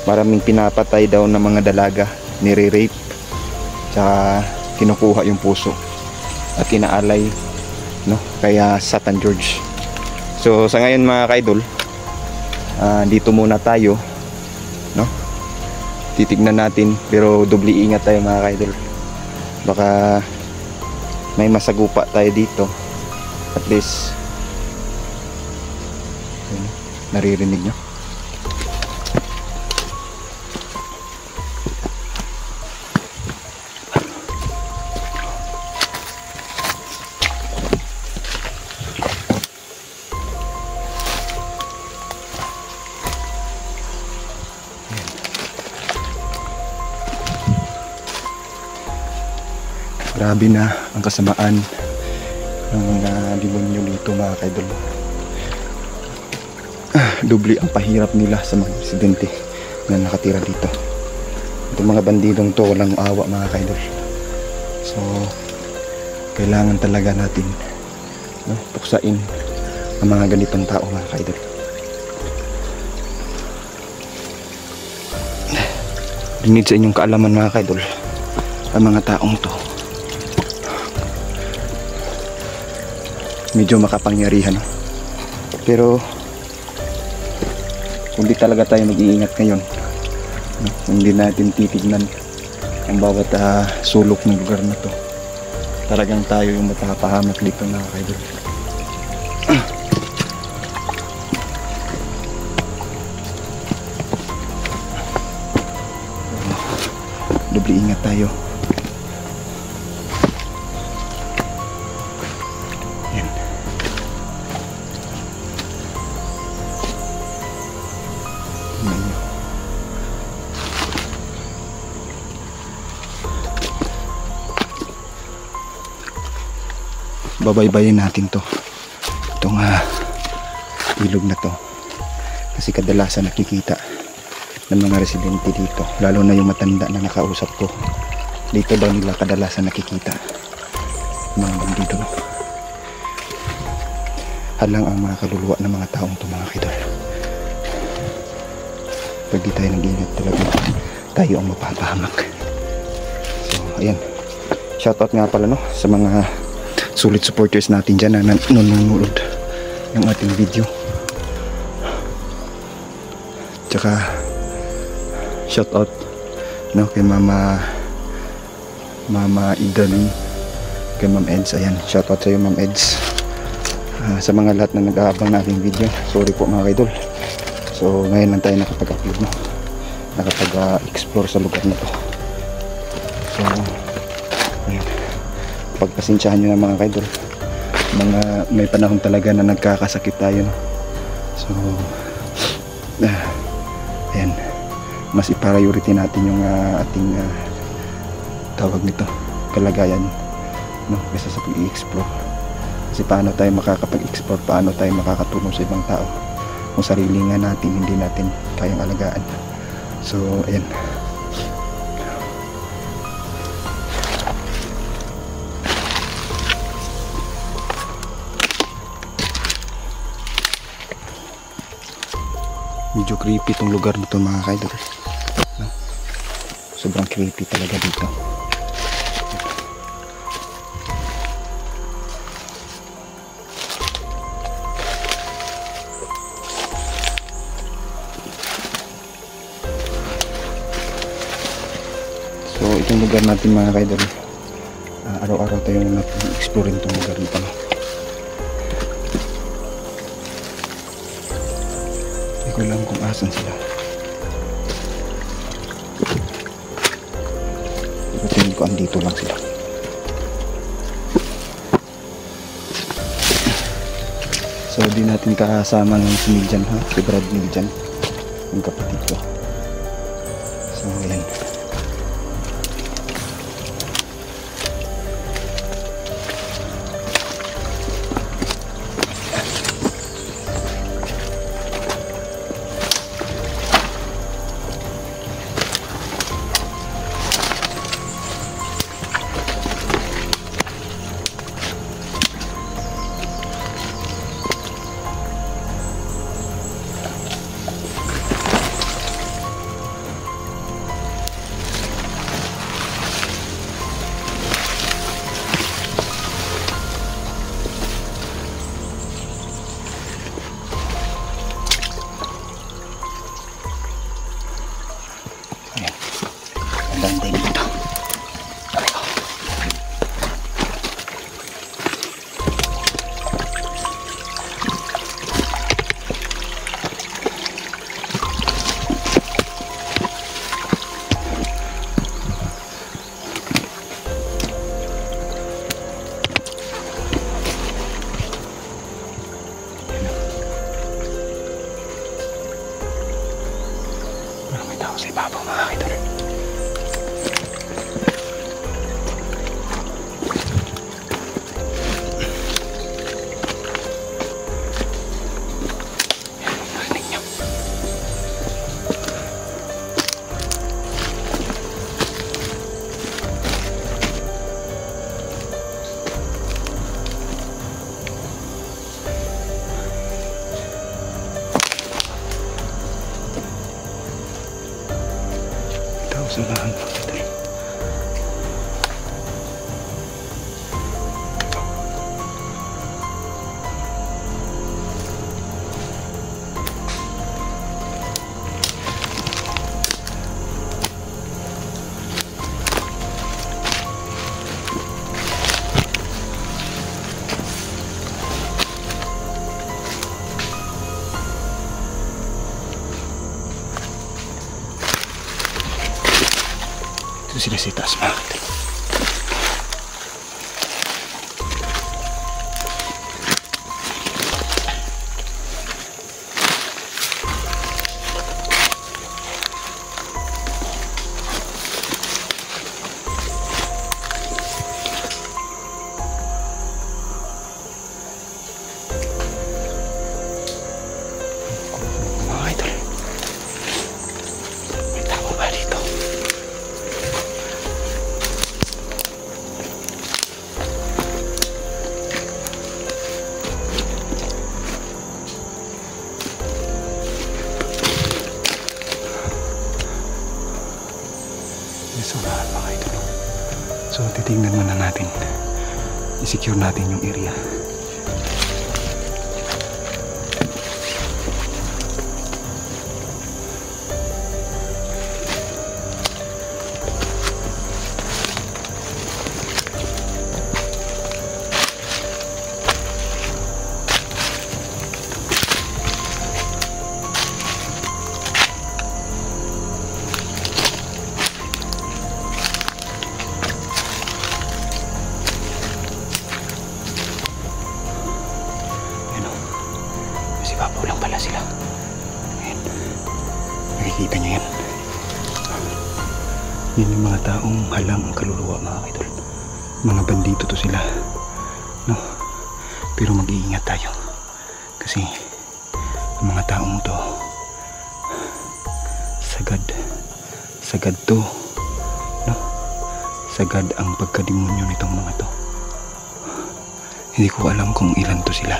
[SPEAKER 2] Maraming pinapatay daw ng mga dalaga, nire-rape, tsaka kinukuha yung puso at inaalay, no, kaya Satan George. So sa ngayon mga kaidol, dito muna tayo, no, titignan natin, pero doble ingat tayo mga kaidol. Baka may masagupa tayo dito. At least naririnig nyo. Grabe na ang kasamaan ng mga demonyo dito mga kaidol. Dubli ang pahirap nila sa mga residente na nakatira dito. Itong mga bandidong to walang awa mga kaidol. So kailangan talaga natin, no, puksain ang mga ganitong tao mga kaidol. Rinid sa inyong kaalaman mga kaidol, ang mga taong to medyo makapangyarihan, no? Pero kung di talaga tayo mag-iingat ngayon, no? Hindi natin titignan ang bawat sulok ng lugar na to, talagang tayo yung matapahamak dito mga kaidol. Doble ingat tayo. Babaybayin natin to, itong ilog na to, kasi kadalasan nakikita ng mga residente dito, lalo na yung matanda na nakausap ko dito, daw nila kadalasan nakikita mga bandido. Halang ang mga kaluluwa ng mga taong to mga kaidol. Pag di tayo nag-ingat talaga, tayo ang mapapahamak. So ayan, shoutout nga pala, no, sa mga sulit supporters natin dyan na nanonood ng ating video. Tsaka shoutout, no, kay Mama Idalin, kay Ma'am Eds. Ayan, shoutout sa iyo Ma'am Eds. Sa mga lahat na nag-aabang na ating video, sorry po mga kaidol. So ngayon lang tayo nakapag-upload, no, nakapag-explore sa lugar na to. So ayan, pagpasensyahan nyo na mga kaidol, may panahon talaga na nagkakasakit tayo, no? So ayan, mas i-priority natin yung ating tawag nito, kalagayan, no, kaysa sa pag-i-explore. Kasi paano tayo makakapag-explore, paano tayo makakatulong sa ibang tao kung sarili nga natin hindi natin kayang alagaan. So ayan, medyo creepy itong lugar na ito mga kaidol, no? Sobrang creepy talaga dito. So itong lugar natin mga kaidol, araw-araw tayong nag-explore itong lugar nito, no? Hindi ko alam kung asan sila. Tingin ko andito lang sila. So di natin kasama ng si Miljan, ha? Si Brad Miljan, yung kapatid ko. So ayan. Gantay dito. May tao sa ibabaw mga idol. Narinig niyo. Tao sa lahan mga idol. Ito sila sa taas mga idol. Mga idol. May tao ba dito? May sulahan mga idol. So titingnan muna natin. I-secure natin yung area. Ibabaw lang pala sila. Ayan. Nakikita niyo yan. Yan yung mga taong halang ang kaluluwa mga idol. Mga bandito to sila. No? Pero mag-iingat tayo. Kasi ang mga taong to sagad to. No? Sagad ang pagkademonyo nitong mga to. Hindi ko alam kung ilan to sila.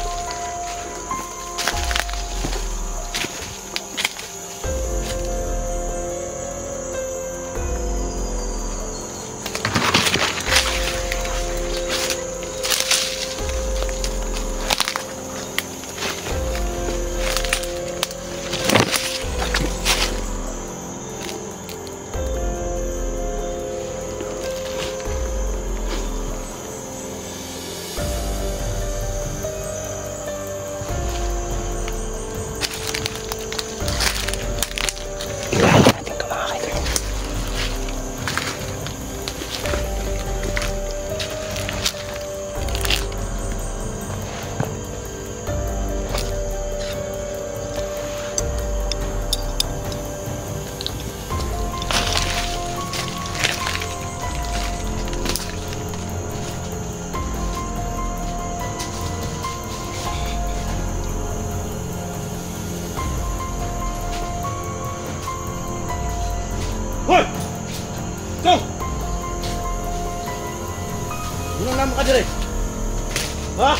[SPEAKER 4] Hoy! Go! Ano naman ka dire? Ha?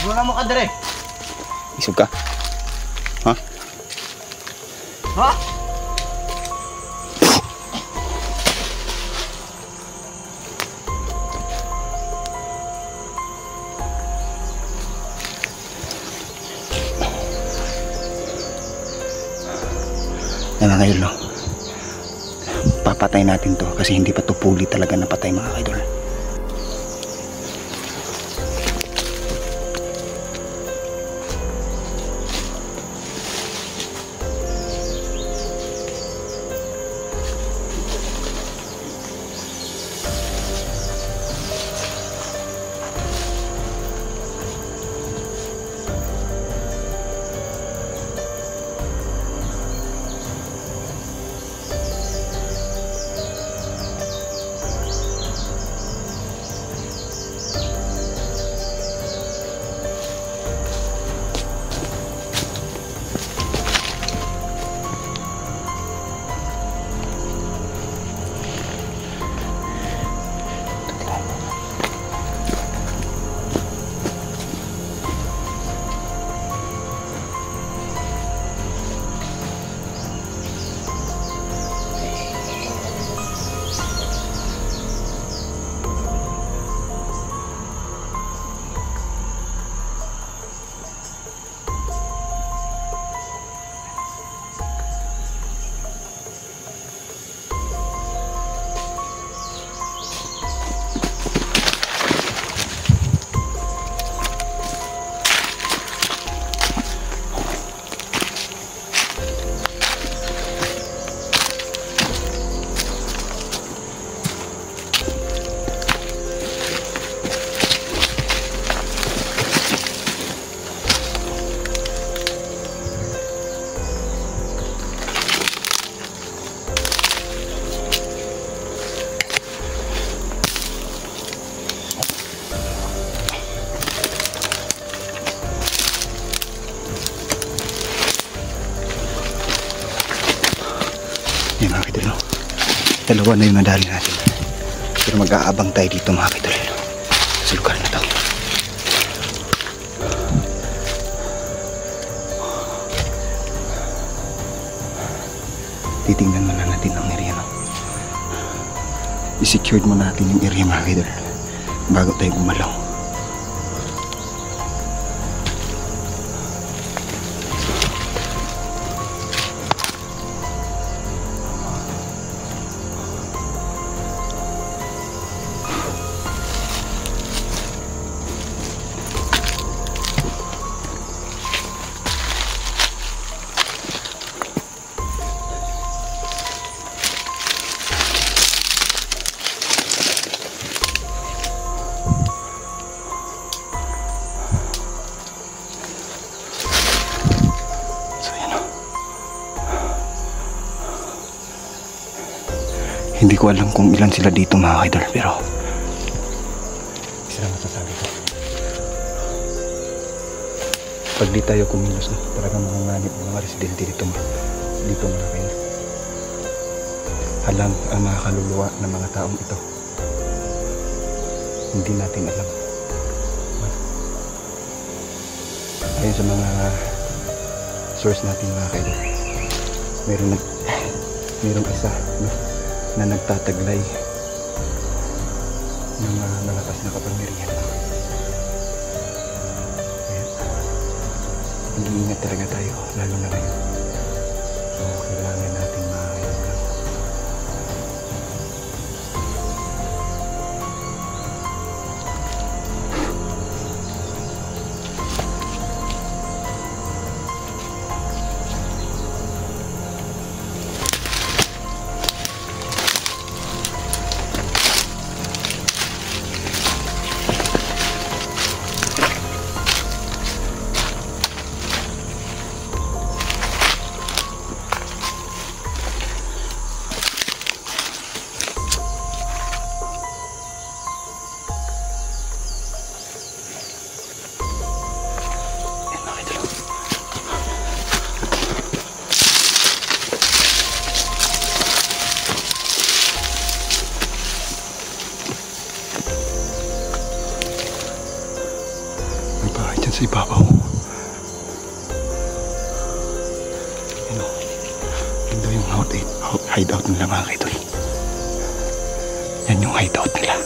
[SPEAKER 4] Ano naman ka dire?
[SPEAKER 2] Isog ka? Ha?
[SPEAKER 4] Ha?
[SPEAKER 2] Yan mga idol, no? Papatay natin to kasi hindi pa to fully talaga napatay mga idol. Yan mga idol, no? Dalawa na yung nadali natin. Pero mag-aabang tayo dito mga idol, no? Sa lugar na to. Titingnan muna natin ang area, no? I-secured muna natin yung area mga idol bago tayo gumalaw. Hindi ko alam kung ilan sila dito mga idol, pero isa lang masasabi ko. Pag di tayo kumilos, no, talagang manganganib ang mga residente dito mga kayo. Halang ang mga kaluluwa ng mga taong ito. Hindi natin alam. Ayon sa mga source natin mga kayo, mayroong isa, no, na nagtataglay ng malakas na kapangyarihan. Mag-iingat talaga tayo, lalo na ngayon. So, kailangan natin maayos lang. Sa ibabaw. Yun o. Yun daw yung hideout nila mga kaidol. Yan yung hideout nila.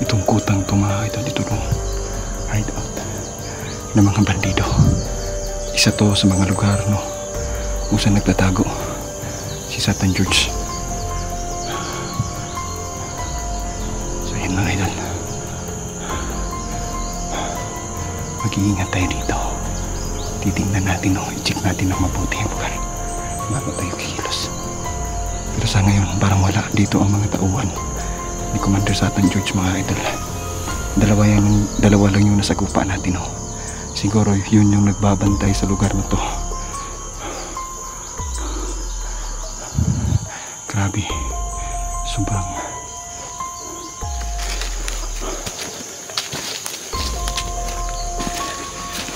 [SPEAKER 2] Itong kutang to mga idol, ito nung hideout ng mga bandido. Isa to sa mga lugar, no, kung saan nagtatago si Satan George. So yun mga idol, mag-iingat tayo dito. Titingnan natin, no, i-check natin ng mabuti ang lugar bago tayo kikilos. Pero sa ngayon parang wala dito ang mga tauhan ni Commander Satan George mga idol. Dalawa lang yung nasagupa natin, no. Siguro yun yung nagbabantay sa lugar na to. Grabe, sobrang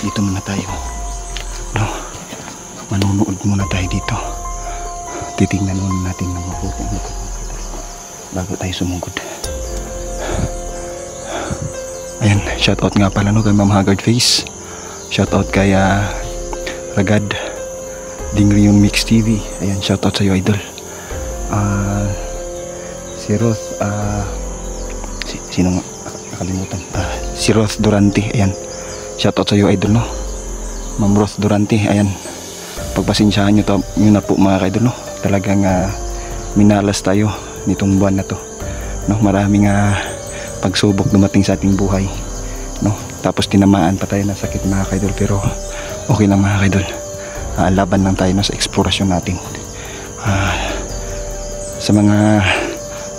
[SPEAKER 2] dito muna tayo, no, manunood muna tayo dito. Titingnan muna natin ng mabuti ang lugar bago tayo sumugod. Ayan, shoutout nga pala, no, kay Ma'am Haggard Face. Shoutout kay Ragad Dingrion Mix TV. Ayan, shoutout sa iyo idol. Si Roth, sino nga nakalimutan, si Roth Durante. Ayan, shoutout sa iyo idol, no, Ma'am Roth Durante. Ayan, pagpasensyahan nyo na po mga idol, no. Talagang minalas tayo nitong buwan na to, no. Maraming pagsubok dumating sa ating buhay, no. Tapos tinamaan pa tayo ng sakit mga kaidol, pero okay lang mga kaidol. Laban lang tayo sa eksplorasyon natin. Sa mga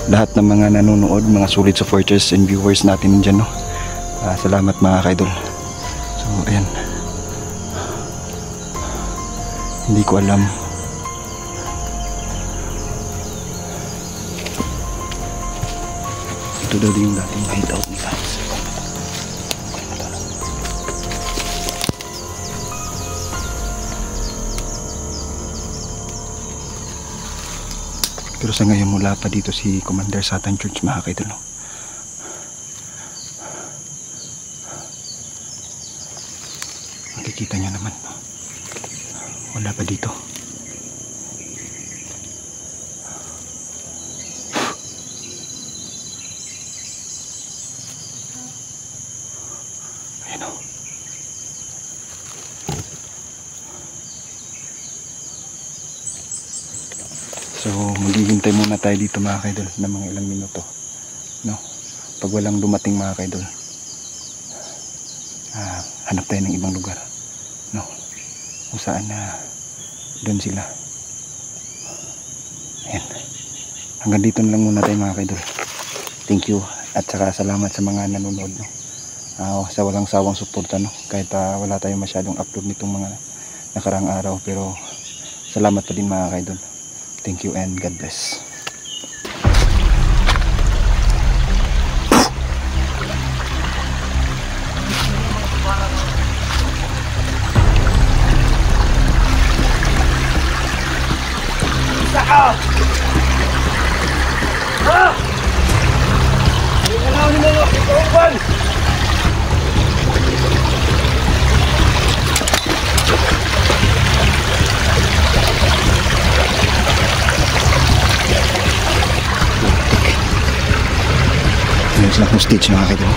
[SPEAKER 2] lahat ng mga nanonood, mga solid supporters and viewers natin dyan, no, salamat mga kaidol. So ayan, hindi ko alam ito daw yung dating hideout ni Vance. Pero sa ngayon mula pa dito si Commander Satan George mga kaidol, no. Makikita nyo naman, no? Wala pa dito. Ayan, no. So maghihintay muna tayo dito mga kaidol ng mga ilang minuto, no. Pag walang dumating mga kaidol, hanap tayo ng ibang lugar, no, kung saan doon sila. Ayan, hanggang dito na lang muna tayo mga kaidol. Thank you at saka salamat sa mga nanonood, no. Sa walang sawang suporta, no, kahit wala tayong masyadong upload nitong mga nakarang araw, pero salamat pa din mga kaidol. Thank you and God bless. Meron silang hostage mga kaidol.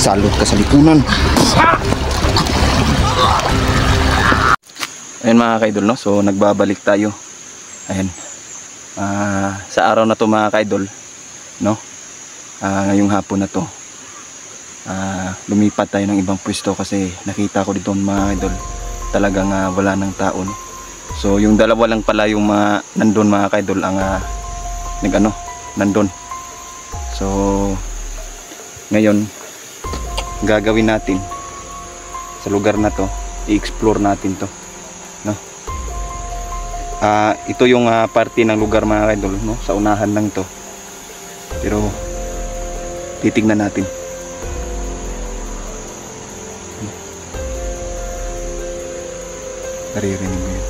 [SPEAKER 2] Salot ka sa lipunan. Ayan mga kaidol, no, so nagbabalik tayo. Ayan, sa araw na to mga kaidol, no, ngayong hapon na to, lumipat tayo ng ibang pwesto kasi nakita ko dito mga idol talagang wala ng tao, no? So yung dalawa lang pala yung nandun mga kaidol ang nandun. So ngayon gagawin natin sa lugar na to, i-explore natin to, no. Ito yung parte ng lugar mga kaidol, no, sa unahan lang to, pero titignan natin. Naririnig mo yun.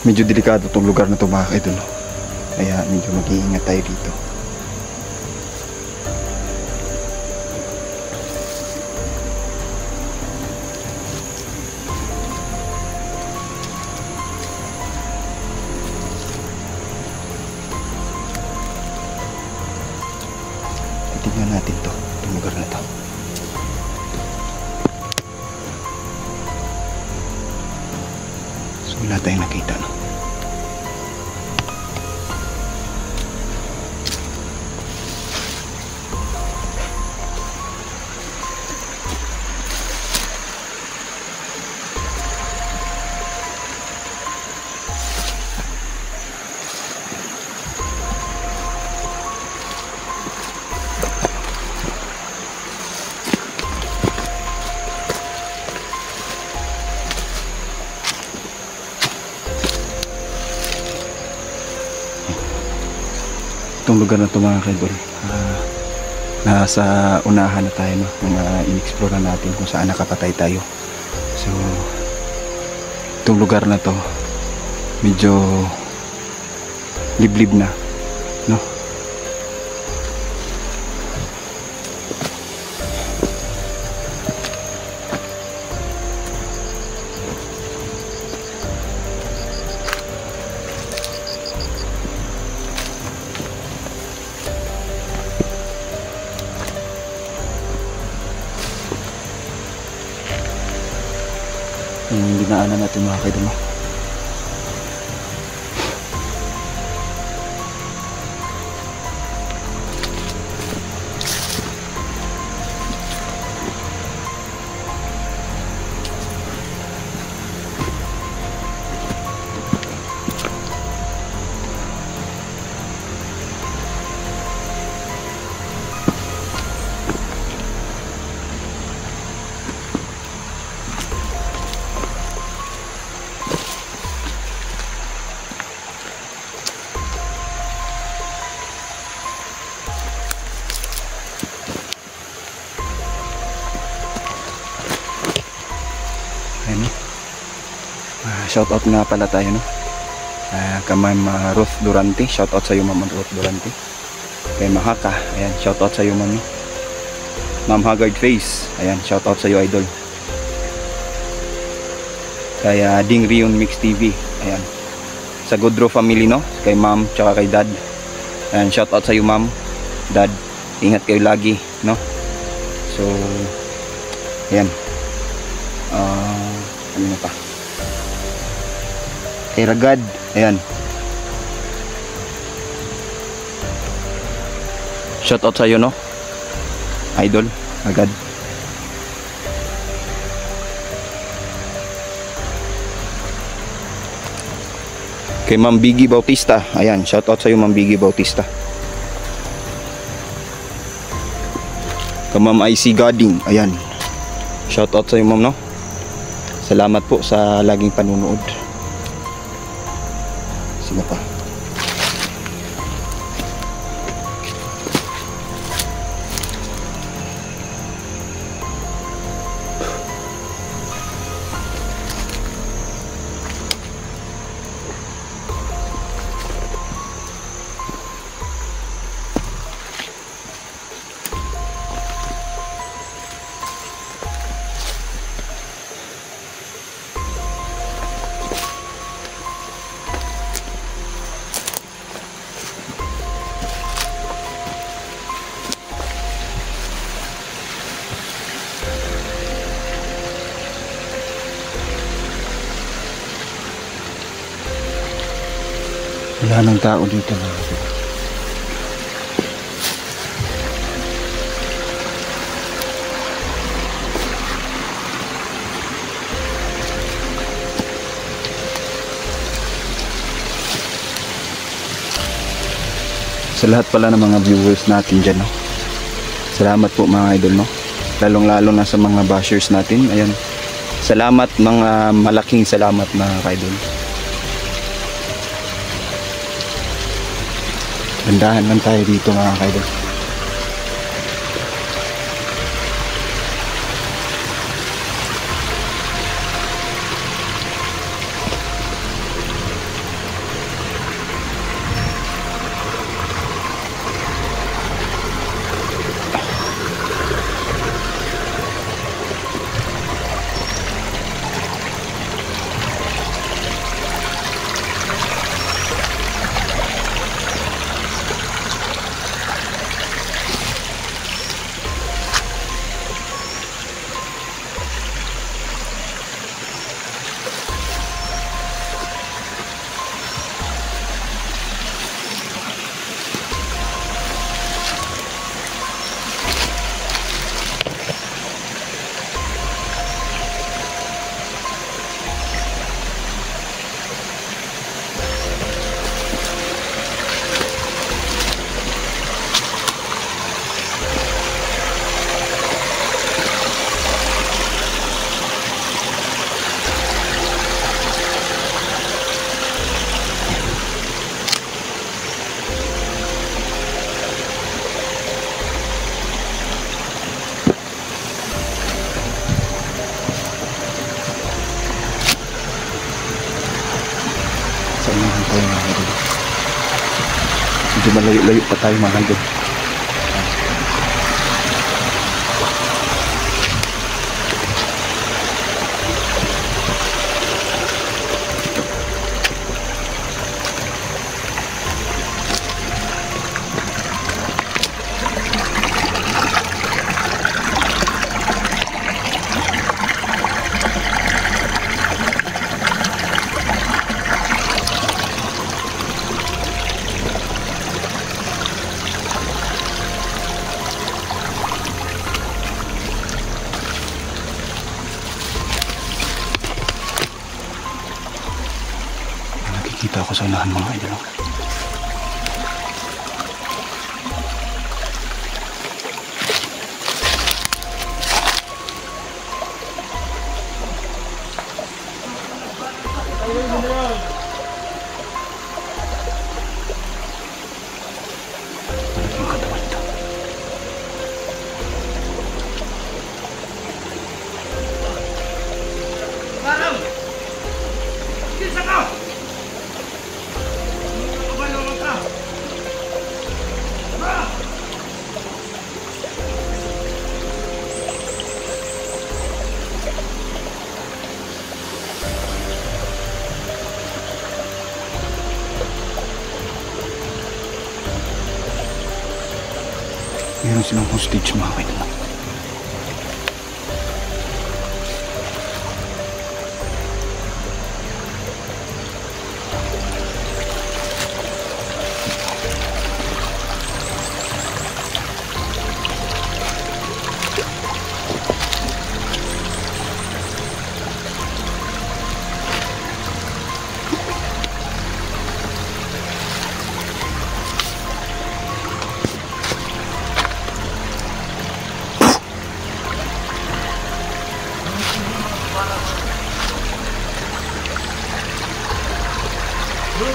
[SPEAKER 2] medyo delikado tong lugar na to mga kaidol, no? Kaya medyo mag-iingat tayo dito. Tingnan natin to, itong lugar na to. So wala tayong nakita, no? Itong lugar na ito mga kaidol, nasa unahan na tayo, no? In-explore na natin kung saan nakapatay tayo. So itong lugar na to medyo liblib na, no? Yung dinaanan natin mga kaidol, no? Ayan, no? Shoutout nga pala tayo, no? Kay Ma'am Ruth Durante, shoutout sa iyo Ma'am Ruth Durante. Kay Mahaka, ayan, shoutout sa iyo Ma'am, no? Ma'am Haggard Face, ayan, shoutout sa iyo idol. Kay Ding Rion Mix TV, ayan. Sa Godro family, no? Kay Ma'am tsaka kay Dad. Ayan, shoutout sa iyo Ma'am, Dad. Ingat kayo lagi, no? So ayan. Ano na pa? Kay Ragad, ayan. Shoutout sa iyo, no? Idol, Ragad. Kay Ma'am Biggie Bautista, ayan, shoutout sa iyo Ma'am Biggie Bautista. Kay Ma'am IC Gading, ayan. Shoutout sa iyo Ma'am, no? Salamat po sa laging panunood. Sino pa? Wala nang tao dito mga kaidol. Sa lahat pala ng mga viewers natin dyan, no? Salamat po mga idol, no? Lalong lalo na sa mga bashers natin. Ayan. Salamat, mga malaking salamat mga idol. Gandahan lang tayo dito mga idol. Sa unahan tayo mga idol. Medyo malayo-layo pa tayo mga idol. Nakikita ako sa unahan mga idol. Malaking katawan ito.
[SPEAKER 4] Parang! Kinsa ka! Kabalo ka! Ah!
[SPEAKER 2] Meron silang hostage mga idol.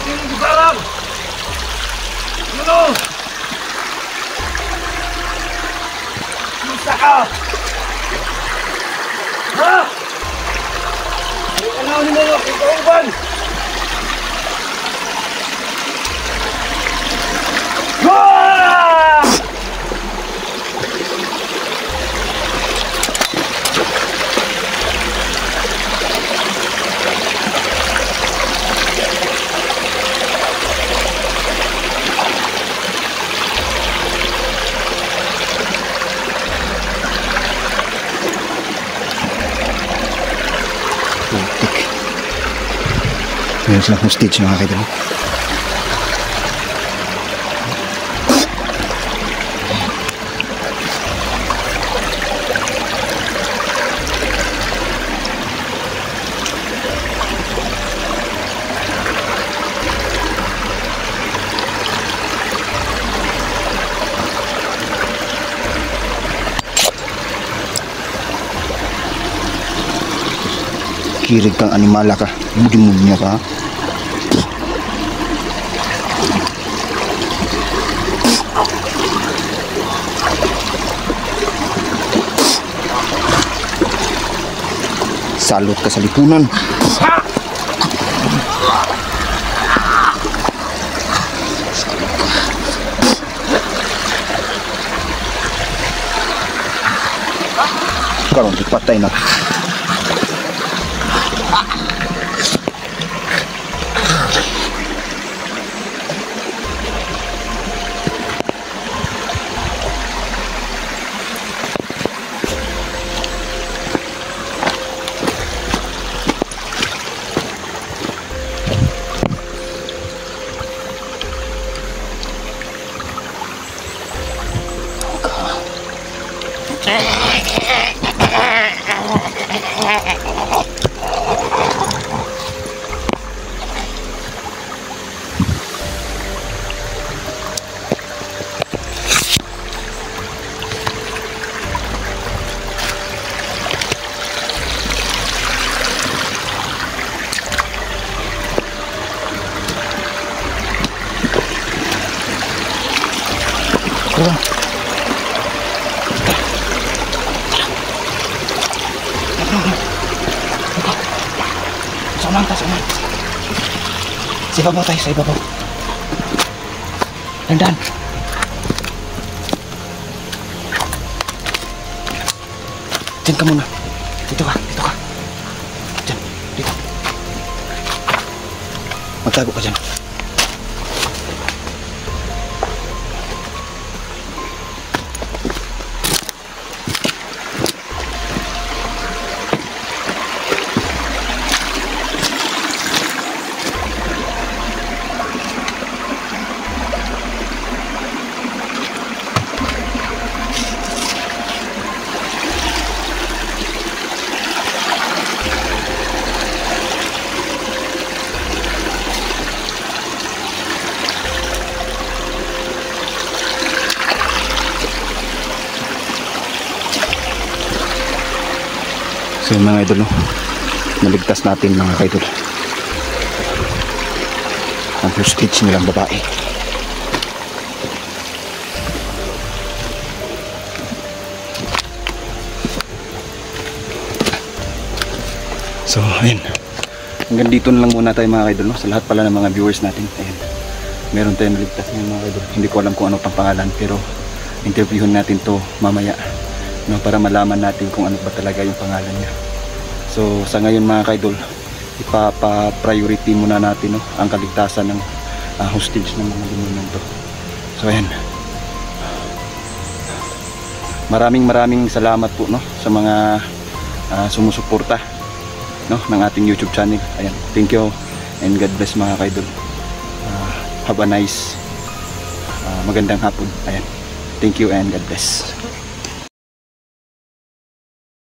[SPEAKER 4] Yung barang! Ano? Kinsa ka! Ha? Ay, ano ni mo yung kauban? Ah!
[SPEAKER 2] Putik. Meron silang hostage mga idol. Kirig kang animala ka. Mudi-mudi niya ka. Salot ka sa lipunan. Karon patay na. Tara. Saman. Sa ibabaw tayo, sa ibabaw. Dandan. Diyan ka muna. Dito ka, dito ka. Diyan, dito. Magtago ka dyan. So yun mga idol, no? Naligtas natin mga idol ang hostage nilang babae. So ayun, hanggang dito na lang muna tayo mga idol, no? Sa lahat pala ng mga viewers natin, ayun, meron tayong naligtas ngayon mga idol. Hindi ko alam kung ano pang pangalan, pero interviewin natin to mamaya, no, para malaman natin kung ano ba talaga yung pangalan niya. So sa ngayon mga kaidol, ipapa-priority muna natin, no, ang kaligtasan ng hostage ng mga limunan to. So ayan, maraming salamat po, no, sa mga sumusuporta, no, ng ating YouTube channel. Ayan, thank you and God bless mga kaidol. Have a nice magandang hapon. Ayan, thank you and God bless.